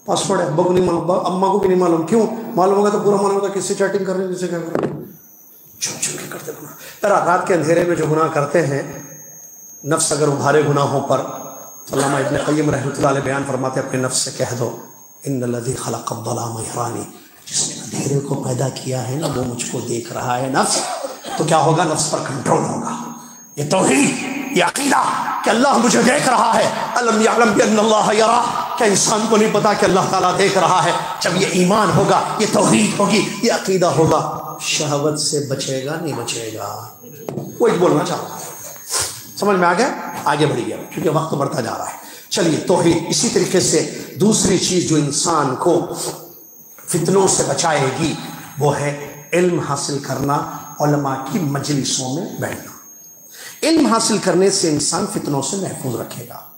پاسورڈ ہے، ابا کو نہیں معلوم، اماں کو بھی نہیں معلوم. کیوں معلوم ہوگا تو پورا معلوم ہوگا کس سے چیٹنگ کر رہے ہیں، کس سے کیا کر رہے ہیں. چھپ چھپ کے کرتے گناہ. رات کے اندھیرے میں جو گناہ کرتے ہیں، نفس اگر ابھارے گناہوں پر، علامہ ابن قیم رحمۃ اللہ علیہ بیان فرماتے اپنے نفس سے کہہ دو ان الذی خلق الظلام یرانی، جس نے اندھیرے کو پیدا کیا ہے نا وہ مجھ کو دیکھ رہا ہے. نفس تو کیا ہوگا؟ نفس پر کنٹرول ہوگا. یہ توحید، یہ عقیدہ کہ اللہ مجھے دیکھ رہا ہے. الم یعلم بان اللہ یرا، کہ انسان کو نہیں پتا کہ اللہ تعالیٰ دیکھ رہا ہے. جب یہ ایمان ہوگا، یہ توحید ہوگی، یہ عقیدہ ہوگا، شہوت سے بچے گا نہیں بچے گا. وہی بولنا چاہ رہا ہے. سمجھ میں آ گیا؟ آگے بڑھ گیا کیونکہ وقت بڑھتا جا رہا ہے. چلیے توحید. اسی طریقے سے دوسری چیز جو انسان کو فتنوں سے بچائے گی وہ ہے علم حاصل کرنا، علماء کی مجلسوں میں بیٹھنا. علم حاصل کرنے سے انسان فتنوں سے محفوظ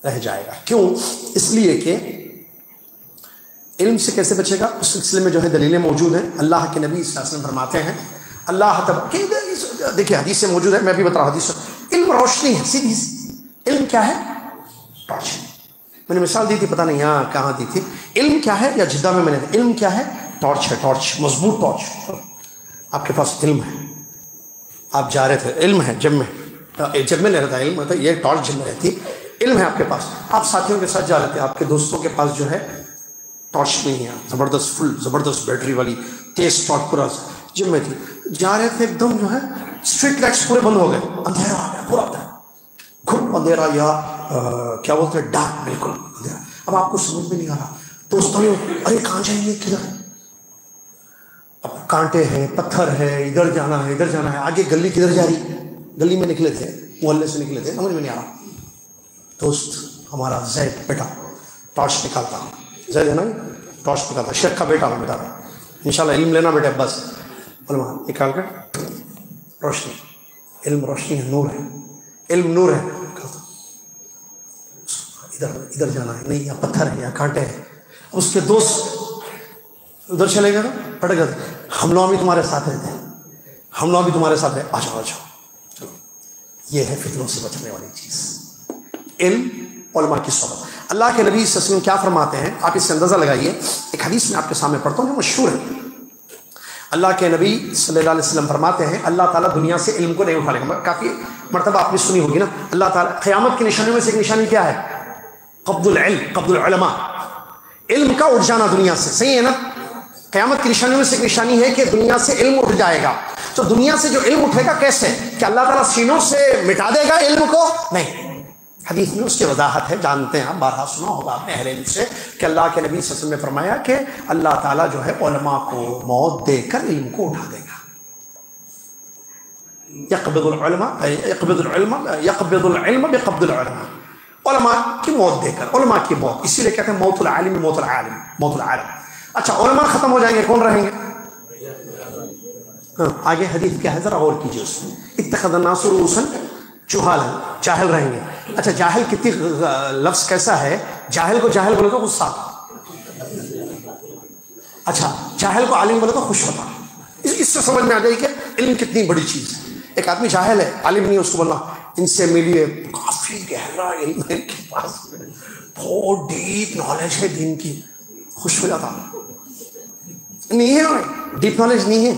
رہ جائے گا. کیوں؟ اس لیے کہ علم سے کیسے بچے گا؟ اس سلسلے میں جو ہے دلیلیں موجود ہیں. اللہ کے نبی صلی اللہ علیہ وسلم فرماتے ہیں اللہ دیکھیے حدیث سے موجود ہے, میں بھی بتا رہا ہوں حدیث. علم روشنی ہے سیدھی سی. علم کیا ہے؟ ٹارچ. میں نے مثال دی تھی, پتہ نہیں یہاں کہاں دی تھی. علم کیا ہے, یا جدہ میں نے علم کیا ہے؟ ٹارچ ہے. ٹارچ, مضبوط ٹارچ. آپ کے پاس علم ہے, آپ جا رہے تھے, علم ہے جب میں نہیں رہتا علم ہوتا, یہ ٹارچ جب میں رہتی, علم ہے آپ کے پاس. آپ ساتھیوں کے ساتھ جا رہے تھے, آپ کے دوستوں کے پاس جو ہے ٹارچ نہیں ہے, زبردست فل زبردست بیٹری والی تیز ٹارچ پورا جب میں تھی, جا رہے تھے, ایک دم جو ہے اسٹریٹ لائٹس پورے بند ہو گئے, اندھیرا آ گیا پورا گھٹ اندھیرا, یا کیا بولتے ہیں ڈارک, بالکل اندھیرا. اب آپ کو سمجھ میں نہیں آ رہا, دوستوں نے ارے کہاں جائیں گے, کدھر؟ اب کانٹے ہیں, پتھر ہے, ادھر جانا ہے, ادھر جانا ہے, آگے گلی کدھر جا رہی, گلی میں نکلے تھے, محلے سے نکلے تھے, سمجھ میں نہیں آ رہا. دوست ہمارا زید بیٹا ٹارچ نکالتا, زید ہے نا, ٹارچ نکالتا, شیخ کا بیٹا بتا رہا, انشاءاللہ علم لینا بیٹا, بس علماء نکال کر روشنی. علم روشنی ہے, نور ہے, علم نور ہے. ادھر جانا ہے, نہیں, یا پتھر ہے, یا کانٹے ہیں. اس کے دوست ادھر چلے گئے نا, پڑ گئے, ہم لوگ بھی تمہارے ساتھ رہتے ہیں, ہم لوگ بھی تمہارے ساتھ ہیں, آ جاؤ چلو. یہ ہے فتنوں سے بچنے والی چیز, علم, علماء کی صحبت. اللہ کے نبی صلی اللہ علیہ وسلم کیا فرماتے ہیں, آپ اس سے اندازہ لگائیے. ایک حدیث میں آپ کے سامنے پڑھتا ہوں جو مشہور ہے. اللہ کے نبی صلی اللہ علیہ وسلم فرماتے ہیں اللہ تعالیٰ دنیا سے علم کو نہیں اٹھا لے گا. کافی مرتبہ آپ نے سنی ہوگی نا, اللہ تعالیٰ قیامت کی نشانیوں میں سے ایک نشانی کیا ہے؟ قبض العلم, قبض العلماء, علم کا اٹھ جانا دنیا سے. صحیح ہے نا؟ قیامت کی نشانیوں میں سے ایک نشانی ہے کہ دنیا سے علم اٹھ جائے گا. تو دنیا سے جو علم اٹھے گا کیسے؟ کہ اللہ تعالیٰ سینوں سے مٹا دے گا علم کو؟ نہیں. حدیث میں اس کی وضاحت ہے, جانتے ہیں آپ, بارہا سنا ہوگا آپ نے اہل علم سے, کہ اللہ کے نبی صلی اللہ علیہ وسلم نے فرمایا کہ اللہ تعالیٰ جو ہے علماء کو موت دے کر علم کو اٹھا دے گا. یقبض العلماء یقبض العلم بقبض العلماء, علماء کی موت دے کر, علماء کی موت. اسی لیے کہتے ہیں موت العالم, موت العالم, موت العالم. اچھا, علماء ختم ہو جائیں گے, کون رہیں گے؟ آگے حدیث کیا ہے ذرا غور کیجیے اس میں. اتخذ الناس رؤوسا جہالا, جاہل رہیں گے. اچھا, جاہل کتنی لفظ کیسا ہے؟ جاہل کو جاہل بولے تو غصہ, اچھا جاہل کو عالم بولے تو خوش ہوتا. اس سے سمجھ میں آ جائے کہ علم کتنی بڑی چیز ہے. ایک آدمی جاہل ہے, عالم نہیں, اس کو بولنا ان سے ملیے, کافی گہرا علم ہے ان کے پاس, بہت ڈیپ نالج ہے دین کی, خوش ہو جاتا. نہیں ہے, ڈیپ نالج نہیں ہے,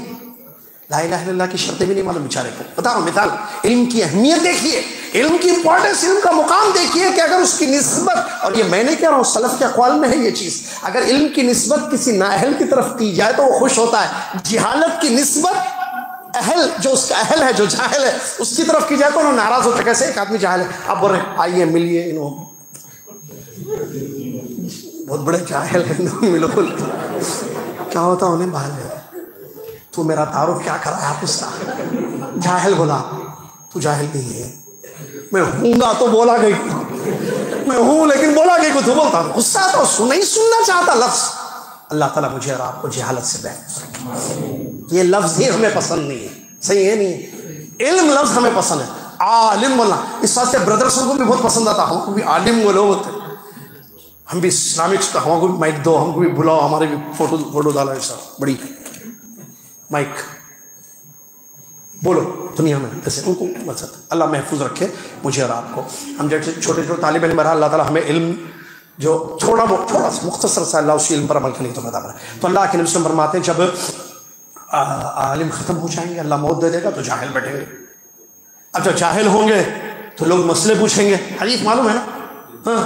لا الہ الا اللہ کی شرطیں بھی نہیں معلوم بیچارے کو. بتا رہا ہوں مثال, علم کی اہمیت دیکھیے, علم کی امپورٹنس, علم کا مقام دیکھیے کہ اگر اس کی نسبت, اور یہ میں نہیں کہہ رہا ہوں, سلف کے اقوال میں ہے یہ چیز, اگر علم کی نسبت کسی نااہل کی طرف کی جائے تو وہ خوش ہوتا ہے. جہالت کی نسبت اہل, جو اس کا اہل ہے, جو جاہل ہے, اس کی طرف کی جائے تو انہوں ناراض ہوتا ہے. کیسے؟ ایک آدمی جاہل ہے, آپ بول رہے ہیں آئیے ملیے, انہوں بہت بڑے جاہل ہیں, ملو, کیا ہوتا انہیں باہر ہے, تو میرا تعارف کیا کرا ہے آپ اس کا؟ جاہل بولا, تو جاہل نہیں ہے. میں ہوں گا تو بولا گئی, میں ہوں لیکن بولا گئی کو تو بولتا ہوں. غصہ تو نہیں سننا چاہتا لفظ. اللہ تعالیٰ مجھے اور آپ کو جہالت سے بہتر. یہ لفظ ہی ہمیں پسند نہیں ہے, صحیح ہے نہیں, علم لفظ ہمیں پسند ہے. عالم بولنا, اس واسطے بردرس کو بھی بہت پسند آتا, ہم کو بھی عالم بولو ہوتے, ہم بھی اسلامک, ہم کو بھی مائک دو, ہم کو بھی بلاؤ, ہمارے بھی فوٹو ڈالا ایسا بڑی مائک, بولو دنیا میں ایسے. ان کو مقصد اللہ محفوظ رکھے مجھے اور آپ کو. ہم جیسے چھوٹے چھوٹے طالب علم, اللہ تعالیٰ ہمیں علم جو تھوڑا سا مختصر سا, اللہ اسی علم پر عمل کرنے کی توفیق عطا کرے. تو اللہ کے نبی صلی اللہ علیہ وسلم فرماتے ہیں جب عالم ختم ہو جائیں گے, اللہ موت دے دے گا, تو جاہل بیٹھیں گے. اب جب جاہل ہوں گے تو لوگ مسئلے پوچھیں گے. حدیث معلوم ہے نا, ہاں,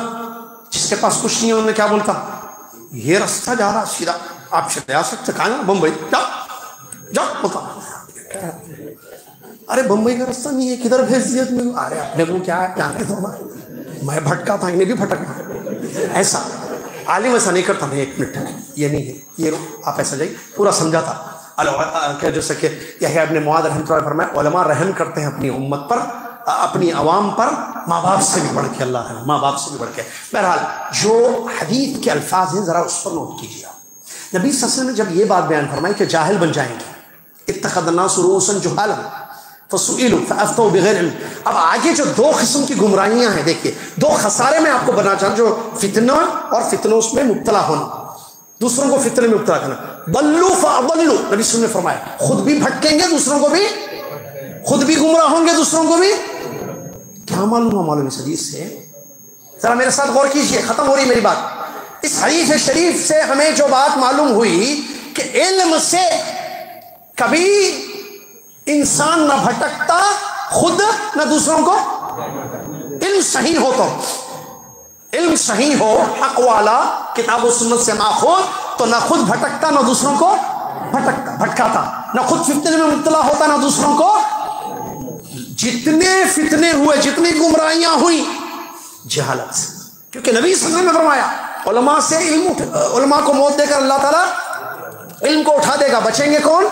جس کے پاس کچھ نہیں ہے انہوں نے کیا بولتا, یہ راستہ جا رہا سیدھا, آپ چلے آ سکتے, کہاں نا بمبئی, جاؤ بتا. ارے بمبئی کا راستہ نہیں ہے, کدھر بھیج دیا تم نے؟ ارے اپنے کو کیا ہے, جانے دو, میں بھٹکا تھا, انہیں بھی بھٹکنا. ایسا عالم ایسا نہیں کرتا. نہیں, ایک منٹ, یہ نہیں ہے, یہ آپ ایسا جائیے, پورا سمجھا تھا. جیسے کہ یحییٰ ابن معاذ رحمۃ اللہ فرمایا, علماء رحم کرتے ہیں اپنی امت پر, اپنی عوام پر, ماں باپ سے بھی بڑھ کے. اللہ ہے, ماں باپ سے بھی بڑھ کے. بہرحال جو حدیث کے الفاظ ہیں ذرا اس پر نوٹ کیجیے. نبی صلی اللہ علیہ وسلم نے جب یہ بات بیان فرمائی کہ جاہل بن جائیں گے, اتخذ الناس رؤوسا جہالا فسئلوا فافتوا بغیر علم. اب آگے جو دو قسم کی گمراہیاں ہیں, دیکھیے, دو خسارے میں آپ کو بنا چاہتا, جو فتنہ اور فتنوں میں مبتلا ہونا. دوسروں کو فتنے میں مبتلا کرنا. ضلوا فاضلوا، نبی صلی اللہ علیہ وسلم نے فرمایا خود بھی بھٹکیں گے، دوسروں کو بھی، خود بھی گمراہ ہوں گے، دوسروں کو بھی. کیا معلوم ہوا معلوم اس حدیث سے؟ ذرا میرے ساتھ غور کیجئے، ختم ہو رہی میری بات. اس حدیث شریف سے ہمیں جو بات معلوم ہوئی کہ علم سے کبھی انسان نہ بھٹکتا خود نہ دوسروں کو. علم صحیح ہو، تو علم صحیح ہو، حق والا، کتاب و سنت سے ماخوذ، تو نہ خود بھٹکتا نہ دوسروں کو بھٹکاتا، نہ خود فتنے میں مبتلا ہوتا نہ دوسروں کو. جتنے فتنے ہوئے، جتنی گمراہیاں ہوئی، جہالت سے. کیونکہ نبی صلی اللہ علیہ وسلم نے فرمایا علماء سے علماء کو موت دے کر اللہ تعالیٰ علم کو اٹھا دے گا. بچیں گے کون؟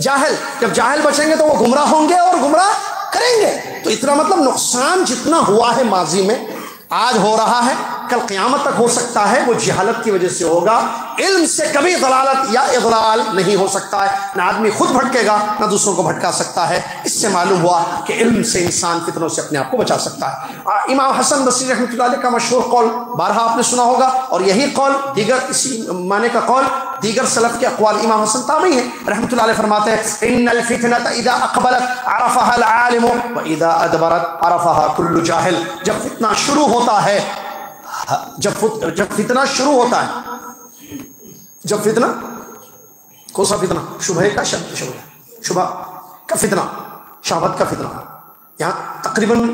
جاہل. جب جاہل بچیں گے تو وہ گمراہ ہوں گے اور گمراہ کریں گے. تو اتنا مطلب نقصان جتنا ہوا ہے ماضی میں، آج ہو رہا ہے، کل قیامت تک ہو سکتا ہے، وہ جہالت کی وجہ سے ہوگا. علم سے کبھی ضلالت یا اضلال نہیں ہو سکتا ہے. نہ آدمی خود بھٹکے گا نہ دوسروں کو بھٹکا سکتا ہے. اس سے معلوم ہوا کہ علم سے انسان فتنوں سے اپنے آپ کو بچا سکتا ہے. امام حسن بصری رحمۃ اللہ علیہ کا مشہور قول بارہا آپ نے سنا ہوگا، اور یہی قول دیگر اسی معنی کا قول دیگر سلف کے اقوال. امام حسن تابعی ہیں رحمۃ اللہ علیہ، فرماتے ہیں ان الفتنة اذا اقبلت عرفها العالم واذا ادبرت عرفها كل جاہل. جب فتنہ شروع ہوتا ہے، جب فتنہ شروع ہوتا ہے، جب فتنہ، کون سا فتنہ؟ شبہ کا شبہ کا فتنہ، شہوت کا فتنہ، یہاں تقریباً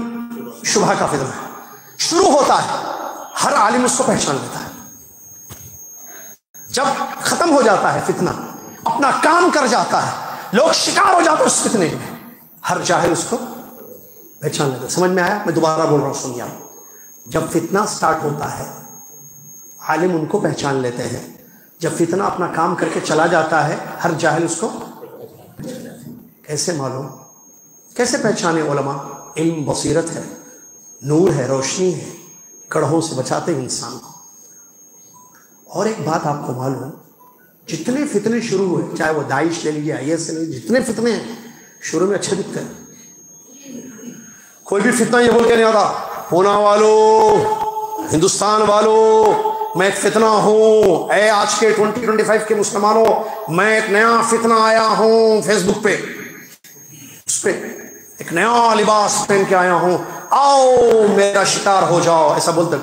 شبہ کا فتنہ شروع ہوتا ہے، ہر عالم اس کو پہچان لیتا ہے. جب ختم ہو جاتا ہے فتنہ، اپنا کام کر جاتا ہے، لوگ شکار ہو جاتے ہیں اس فتنے میں، ہر جاہل اس کو پہچان لیتا ہے. سمجھ میں آیا؟ میں دوبارہ بول رہا ہوں، سنیے. جب فتنہ سٹارٹ ہوتا ہے عالم ان کو پہچان لیتے ہیں. جب فتنہ اپنا کام کر کے چلا جاتا ہے ہر جاہل اس کو. کیسے معلوم؟ کیسے پہچانے علماء؟ علم بصیرت ہے، نور ہے، روشنی ہے، گڑھوں سے بچاتے ہیں انسان کو. اور ایک بات آپ کو معلوم، جتنے فتنے شروع ہوئے، چاہے وہ داعش لے لیجیے، IS لے لیجیے، جتنے فتنے ہیں شروع میں اچھے دکھتے ہیں. کوئی بھی فتنہ یہ بول کے نہیں آتا پونا والو، ہندوستان والو، میں ایک فتنہ ہوں، اے آج کے 2025 کے مسلمانوں، میں ایک نیا فتنہ آیا ہوں فیس بک پہ، اس پہ ایک نیا لباس پہن کے آیا ہوں، آؤ میرا شکار ہو جاؤ. ایسا بولتے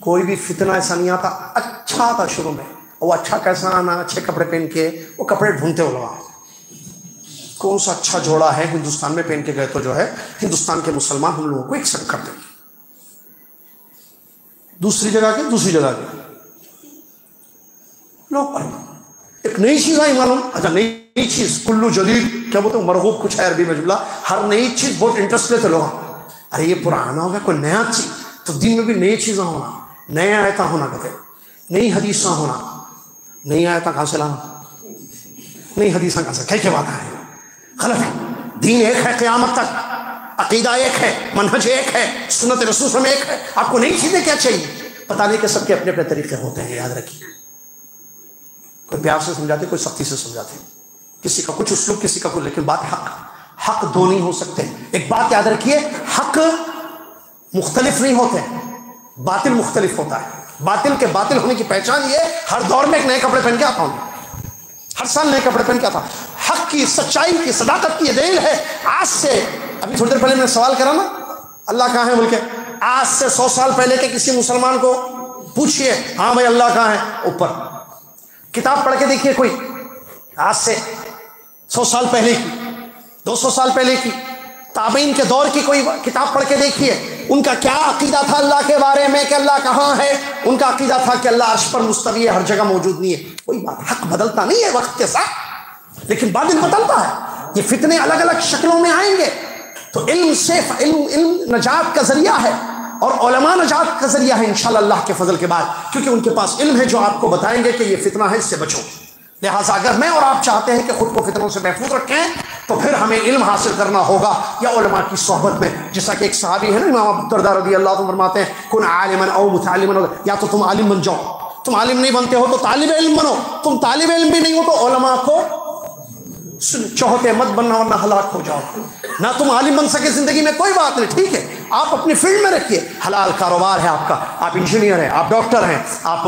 کوئی بھی فتنہ ایسا نہیں آتا. اچھا تھا شروع میں، وہ اچھا کیسا آنا؟ اچھے کپڑے پہن کے، وہ کپڑے ڈھونڈتے ہو لگا کون سا اچھا جوڑا ہے ہندوستان میں پہن کے گئے تو جو ہے ہندوستان کے مسلمان ہم لوگوں کو ایکسپٹ کرتے ہیں. دوسری جگہ کے لوگ ایک نئی چیز آئی معلوم. اچھا نئی چیز، کلو جدید کیا بولتے ہیں، مرغوب کچھ ہے عربی میں جملہ. ہر نئی چیز بہت انٹرسٹ لیتے لوگ. ارے یہ پرانا ہوگا، کوئی نیا چیز. تو دین میں بھی نئی چیزیں ہونا، نئے آیتیں ہونا، کہتے نئی حدیثیں ہونا. نئی آیتیں کہاں سے لانا؟ نئی حدیثیں کہاں سے؟ کیا بات ہے؟ غلط ہے. دین ایک ہے قیامت تک، عقیدہ ایک ہے، منہج ایک ہے، سنت رسول صلی اللہ علیہ وسلم ایک ہے. آپ کو نئی چیزیں کیا چاہیے؟ پتہ نہیں کہ سب کے اپنے اپنے طریقے ہوتے ہیں، یاد رکھیے. کوئی پیار سے سمجھاتے، کوئی سختی سے سمجھاتے، کسی کا کچھ اسلوب، کسی کا کچھ. لیکن بات حق دو نہیں ہو سکتے. ایک بات یاد رکھیے، حق مختلف نہیں ہوتے، باطل مختلف ہوتا ہے. باطل کے باطل ہونے کی پہچان یہ ہر دور میں ایک نئے کپڑے پہن کے آتا ہوں، ہر سال نئے کپڑے پہن کے آتا. حق کی، سچائی کی، صداقت کی یہ دلیل ہے. آج سے ابھی تھوڑی دیر پہلے میں نے سوال کرا نا، اللہ کہاں ہے بول کے. آج سے 100 سال پہلے کے کسی مسلمان کو پوچھئے، ہاں بھائی اللہ کہاں ہے؟ اوپر. کتاب پڑھ کے دیکھیے کوئی، آج سے 100 سال پہلے کی، 200 سال پہلے کی، تابعین کے دور کی کوئی کتاب پڑھ کے دیکھیے، ان کا کیا عقیدہ تھا اللہ کے بارے میں کہ اللہ کہاں ہے. ان کا عقیدہ تھا کہ اللہ عرش پر مستوی ہے، ہر جگہ موجود نہیں ہے. کوئی بات، حق بدلتا نہیں ہے وقت کے ساتھ، لیکن باطل بدلتا ہے. یہ فتنے الگ الگ شکلوں میں آئیں گے. تو علم سے علم نجات کا ذریعہ ہے، اور علماء نجات کا ذریعہ ہے انشاءاللہ اللہ کے فضل کے بعد، کیونکہ ان کے پاس علم ہے جو آپ کو بتائیں گے کہ یہ فتنہ ہے، اس سے بچو. لہٰذا اگر میں اور آپ چاہتے ہیں کہ خود کو فتنوں سے محفوظ رکھیں تو پھر ہمیں علم حاصل کرنا ہوگا یا علماء کی صحبت میں. جیسا کہ ایک صحابی ہے نا امام ابو الدرداء رضی اللہ عنہ فرماتے ہیں کن عالما او متعلما، یا تو تم عالم بن جاؤ، تم عالم نہیں بنتے ہو تو طالب علم بنو، تم طالب علم بھی نہیں ہو تو علماء کو چوہتے مت بننا ورنہ ہلاک ہو جاؤ. نہ تم عالم بن سکے زندگی میں کوئی بات نہیں، ٹھیک ہے، آپ اپنی فیلڈ میں رکھیے، حلال کاروبار ہے آپ کا، آپ انجینئر ہیں، آپ ڈاکٹر ہیں، آپ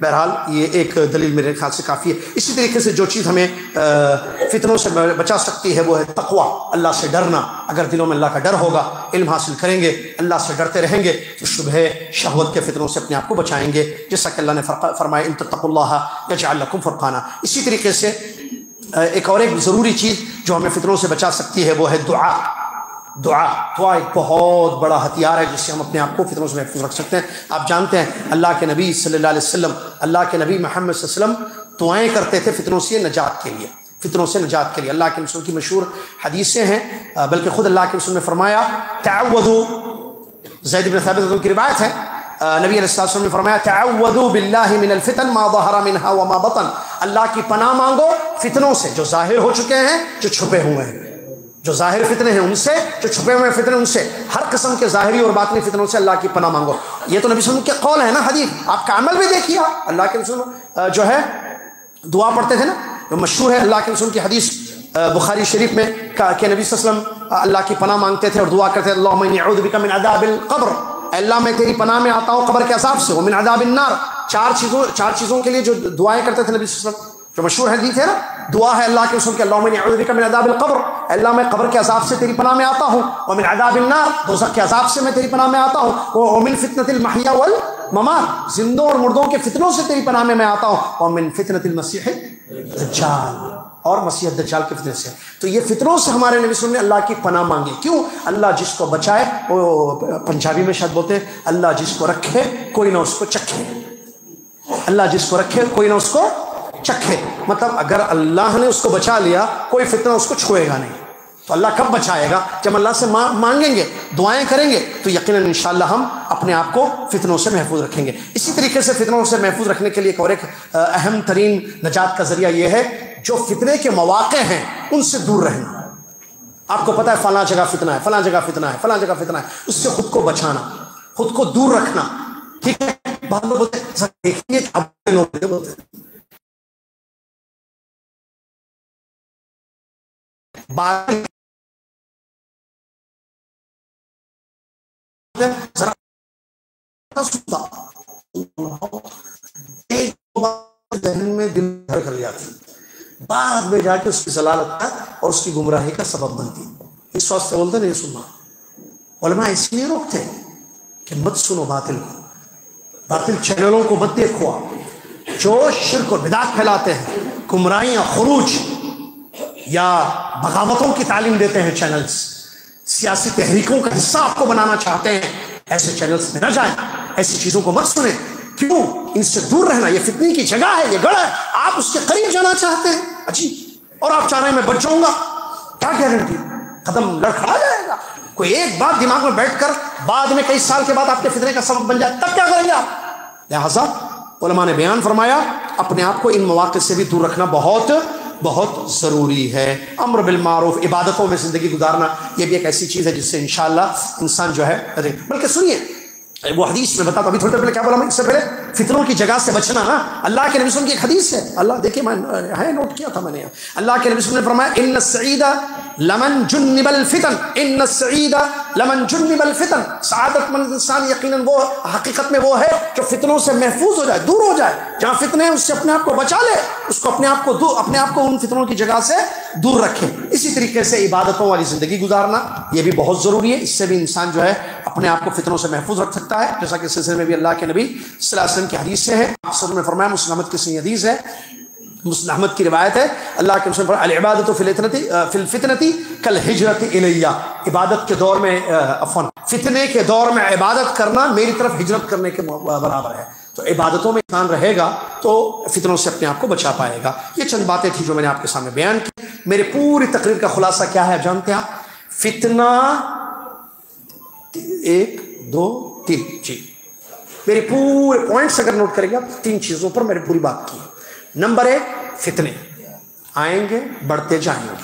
بہرحال یہ ایک دلیل میرے خیال سے کافی ہے۔ اسی طریقے سے جو چیز ہمیں فتنوں سے بچا سکتی ہے وہ ہے تقویٰ، اللہ سے ڈرنا۔ اگر دلوں میں اللہ کا ڈر ہوگا، علم حاصل کریں گے، اللہ سے ڈرتے رہیں گے تو شبہ شہوت کے فتنوں سے اپنے آپ کو بچائیں گے، جیسا کہ اللہ نے فرمایا ان تتقوا اللہ یجعل لکم فرقانا۔ اسی طریقے سے ایک اور ایک ضروری چیز جو ہمیں فتنوں سے بچا سکتی ہے وہ ہے دعا۔ دعا ایک بہت بڑا ہتھیار ہے جس سے ہم اپنے آپ کو فتنوں سے محفوظ رکھ سکتے ہیں۔ آپ جانتے ہیں اللہ کے نبی صلی اللہ علیہ وسلم، اللہ کے نبی محمد صلی اللہ علیہ وسلم دعائیں کرتے تھے فتنوں سے نجات کے لیے، فتنوں سے نجات کے لیے۔ اللہ کے رسول کی مشہور حدیثیں ہیں، بلکہ خود اللہ کے رسول نے فرمایا تعوذوا، زید بن ثابت کی روایت ہے، نبی علیہ السلام نے فرمایا تعوذوا باللہ من الفتن ما ظہر منها وما بطن، اللہ کی پناہ مانگو فتنوں سے جو ظاہر ہو چکے ہیں، جو چھپے ہوئے ہیں، جو ظاہر فتنے ہیں ان سے، جو چھپے ہوئے فتنے ان سے، ہر قسم کے ظاہری اور باطنی فتنوں سے اللہ کی پناہ مانگو۔ یہ تو نبی صلی اللہ علیہ وسلم کے قول ہے نا، حدیث، آپ کا عمل بھی دیکھیے۔ اللہ کے رسول جو ہے دعا پڑھتے تھے نا، جو مشہور ہے اللہ کے رسول کی حدیث بخاری شریف میں کہ نبی صلی اللہ علیہ وسلم اللہ کی پناہ مانگتے تھے اور دعا کرتے تھے اللہم انی اعوذ بک من عذاب القبر، اللہ میں تیری پناہ میں آتا ہوں قبر کے عذاب سے، ومن عذاب النار، چار چیزوں کے لیے جو دعائیں کرتے تھے نبی صلی اللہ علیہ وسلم، جو مشہور حدیث ہے نا، دعا ہے اللہ کے رسول کے اللہم انی اعوذ بک من عذاب القبر، اللہ میں قبر کے عذاب سے تیری پناہ میں آتا ہوں، ومن عذاب النار، دوزخ کے عذاب سے میں تیری پناہ میں آتا ہوں، ومن فتنۃ المحیا والممات، زندوں اور مردوں کے فتنوں سے تیری پناہ میں آتا ہوں، ومن فتنۃ المسیح الدجال، اور مسیح الدجال کے فتنے سے۔ تو یہ فتنوں سے ہمارے نبی صلی اللہ علیہ وسلم نے اللہ کی پناہ مانگی۔ کیوں؟ اللہ جس کو بچائے، وہ پنجابی میں شاید بولتے ہیں اللہ جس کو رکھے کوئی نہ اس کو چکھے، اللہ جس کو رکھے کوئی نہ اس کو چکھے، مطلب اگر اللہ نے اس کو بچا لیا کوئی فتنہ اس کو چھوئے گا نہیں۔ تو اللہ کب بچائے گا؟ جب اللہ سے مانگیں گے، دعائیں کریں گے، تو یقیناً انشاءاللہ ہم اپنے آپ کو فتنوں سے محفوظ رکھیں گے۔ اسی طریقے سے فتنوں سے محفوظ رکھنے کے لیے ایک اور ایک اہم ترین نجات کا ذریعہ یہ ہے جو فتنے کے مواقع ہیں ان سے دور رہنا۔ آپ کو پتہ ہے فلاں جگہ فتنہ ہے، فلاں جگہ فتنہ ہے، فلاں جگہ فتنہ ہے، اس سے خود کو بچانا، خود کو دور رکھنا۔ ٹھیک ہے، بعض لوگ بولتے ہیں دیکھیے ذہن میں دل بھر کر جاتی، بعد میں جا کے اس کی ضلالت اور اس کی گمراہی کا سبب بنتی۔ اس واسطے بولتے نہیں سننا، علماء اس لیے روکتے کہ مت سنو باطل کو، باطل چینلوں کو مت دیکھو، جو شرک اور بدعت پھیلاتے ہیں، گمراہیاں، خروج یا بغاوتوں کی تعلیم دیتے ہیں چینلز، سیاسی تحریکوں کا حصہ آپ کو بنانا چاہتے ہیں، ایسے چینلز میں نہ جائیں، ایسی چیزوں کو مت سنیں۔ کیوں؟ ان سے دور رہنا، یہ فتنے کی جگہ ہے، یہ گڑھ ہے، آپ اس کے قریب جانا چاہتے ہیں عجیب، اور آپ چاہ رہے ہیں میں بچ جاؤں گا، کیا گارنٹی؟ قدم لڑکھڑا جائے گا۔ کوئی ایک بات دماغ میں بیٹھ کر بعد میں کئی سال کے بعد آپ کے فتنے کا سبب بن جائے، تب کیا کریں گے آپ؟ لہٰذا علماء نے بیان فرمایا اپنے آپ کو ان مواقع سے بھی دور رکھنا بہت بہت ضروری ہے۔ امر بالمعروف، عبادتوں میں زندگی گزارنا، یہ بھی ایک ایسی چیز ہے جس سے انشاءاللہ انسان جو ہے، بلکہ سنیے وہ حدیث میں بتاتا ہوں، ابھی تھوڑی دیر پہلے کیا بولا میں، اس سے پہلے فتنوں کی جگہ سے بچنا نا، اللہ کے نبی صلی اللہ علیہ وسلم کی ایک حدیث ہے، اللہ دیکھیے میں نوٹ کیا تھا میں نے، اللہ کے نبی صلی اللہ علیہ وسلم نے فرمایا ان السعید لمن جنب الفتن، ان السعید لمن جنب الفتن، سعادت مند انسان یقیناً وہ حقیقت میں وہ ہے جو فتنوں سے محفوظ ہو جائے، دور ہو جائے، جہاں فتنے ہیں اس سے اپنے آپ کو بچا لے، اس کو اپنے آپ کو ان فتنوں کی جگہ سے دور رکھے۔ اسی طریقے سے عبادتوں والی زندگی گزارنا یہ بھی بہت ضروری ہے، اس سے بھی انسان جو ہے اپنے آپ کو فتنوں سے محفوظ رکھ سکتا ہے، جیسا کہ اس سلسلے میں بھی اللہ کے نبی صلی اللہ علیہ وسلم کی حدیث سے ہے، آپ صلی اللہ علیہ وسلم نے فرمایا، مسلم احمد کی صحیح حدیث ہے، مسلم احمد کی روایت ہے، اللہ کے رسول نے فرمایا العبادۃ فی الفتنۃ کالہجرۃ الی، عبادت کے دور میں فتنے کے دور میں عبادت کرنا میری طرف ہجرت کرنے کے برابر ہے۔ تو عبادتوں میں انسان رہے گا تو فتنوں سے اپنے آپ کو بچا پائے گا۔ یہ چند باتیں تھیں جو میں نے آپ کے سامنے بیان کی۔ میرے پوری تقریر کا خلاصہ کیا ہے جانتے ہیں آپ؟ فتنہ 1 2 3 جی، میرے پورے پوائنٹس اگر نوٹ کریں گے آپ، 3 چیزوں پر میں نے پوری بات کی۔ نمبر 1 فتنے آئیں گے، بڑھتے جائیں گے۔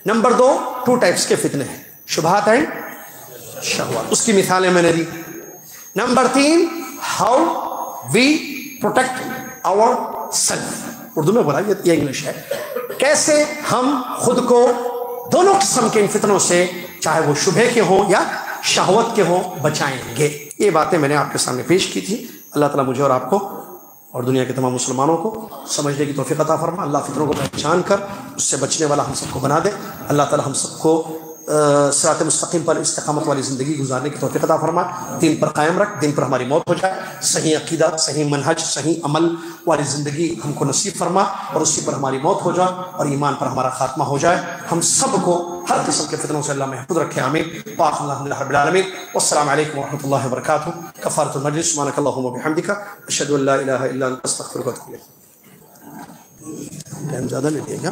نمبر 2 2 ٹائپس کے فتنے ہیں، شبہات ہیں، شہوات، اس کی مثالیں میں نے دی۔ Number 3 how we protect our self, Urdu میں بولا، یہ انگلش ہے، کیسے ہم خود کو دونوں قسم کے ان فتنوں سے، چاہے وہ شبہ کے ہوں یا شہوت کے ہوں، بچائیں گے۔ یہ باتیں میں نے آپ کے سامنے پیش کی تھی۔ اللہ تعالیٰ مجھے اور آپ کو اور دنیا کے تمام مسلمانوں کو سمجھنے کی توفیق عطا فرما. اللہ فتنوں کو پہچان کر اس سے بچنے والا ہم سب کو بنا دے. اللہ تعالی ہم سب کو صراط مستقیم پر استقامت والی زندگی گزارنے کی توفیق عطا فرما. دین پر قائم رکھ, دین پر ہماری موت ہو جائے. صحیح عقیدہ, صحیح منہج, صحیح عمل والی زندگی ہم کو نصیب فرما اور اسی پر ہماری موت ہو جائے اور ایمان پر ہمارا خاتمہ ہو جائے. ہم سب کو ہر قسم کے فتنوں سے اللہ محفوظ رکھے. آمین. وآخر الحمد للہ رب العالمین. والسلام علیکم ورحمۃ اللہ وبرکاتہ. کفارۃ المجلس. سبحانک اللہم وبحمدک اشہد ان لا الہ الا انت استغفرک واتوب الیک. ٹائم زیادہ لے لیا کیا؟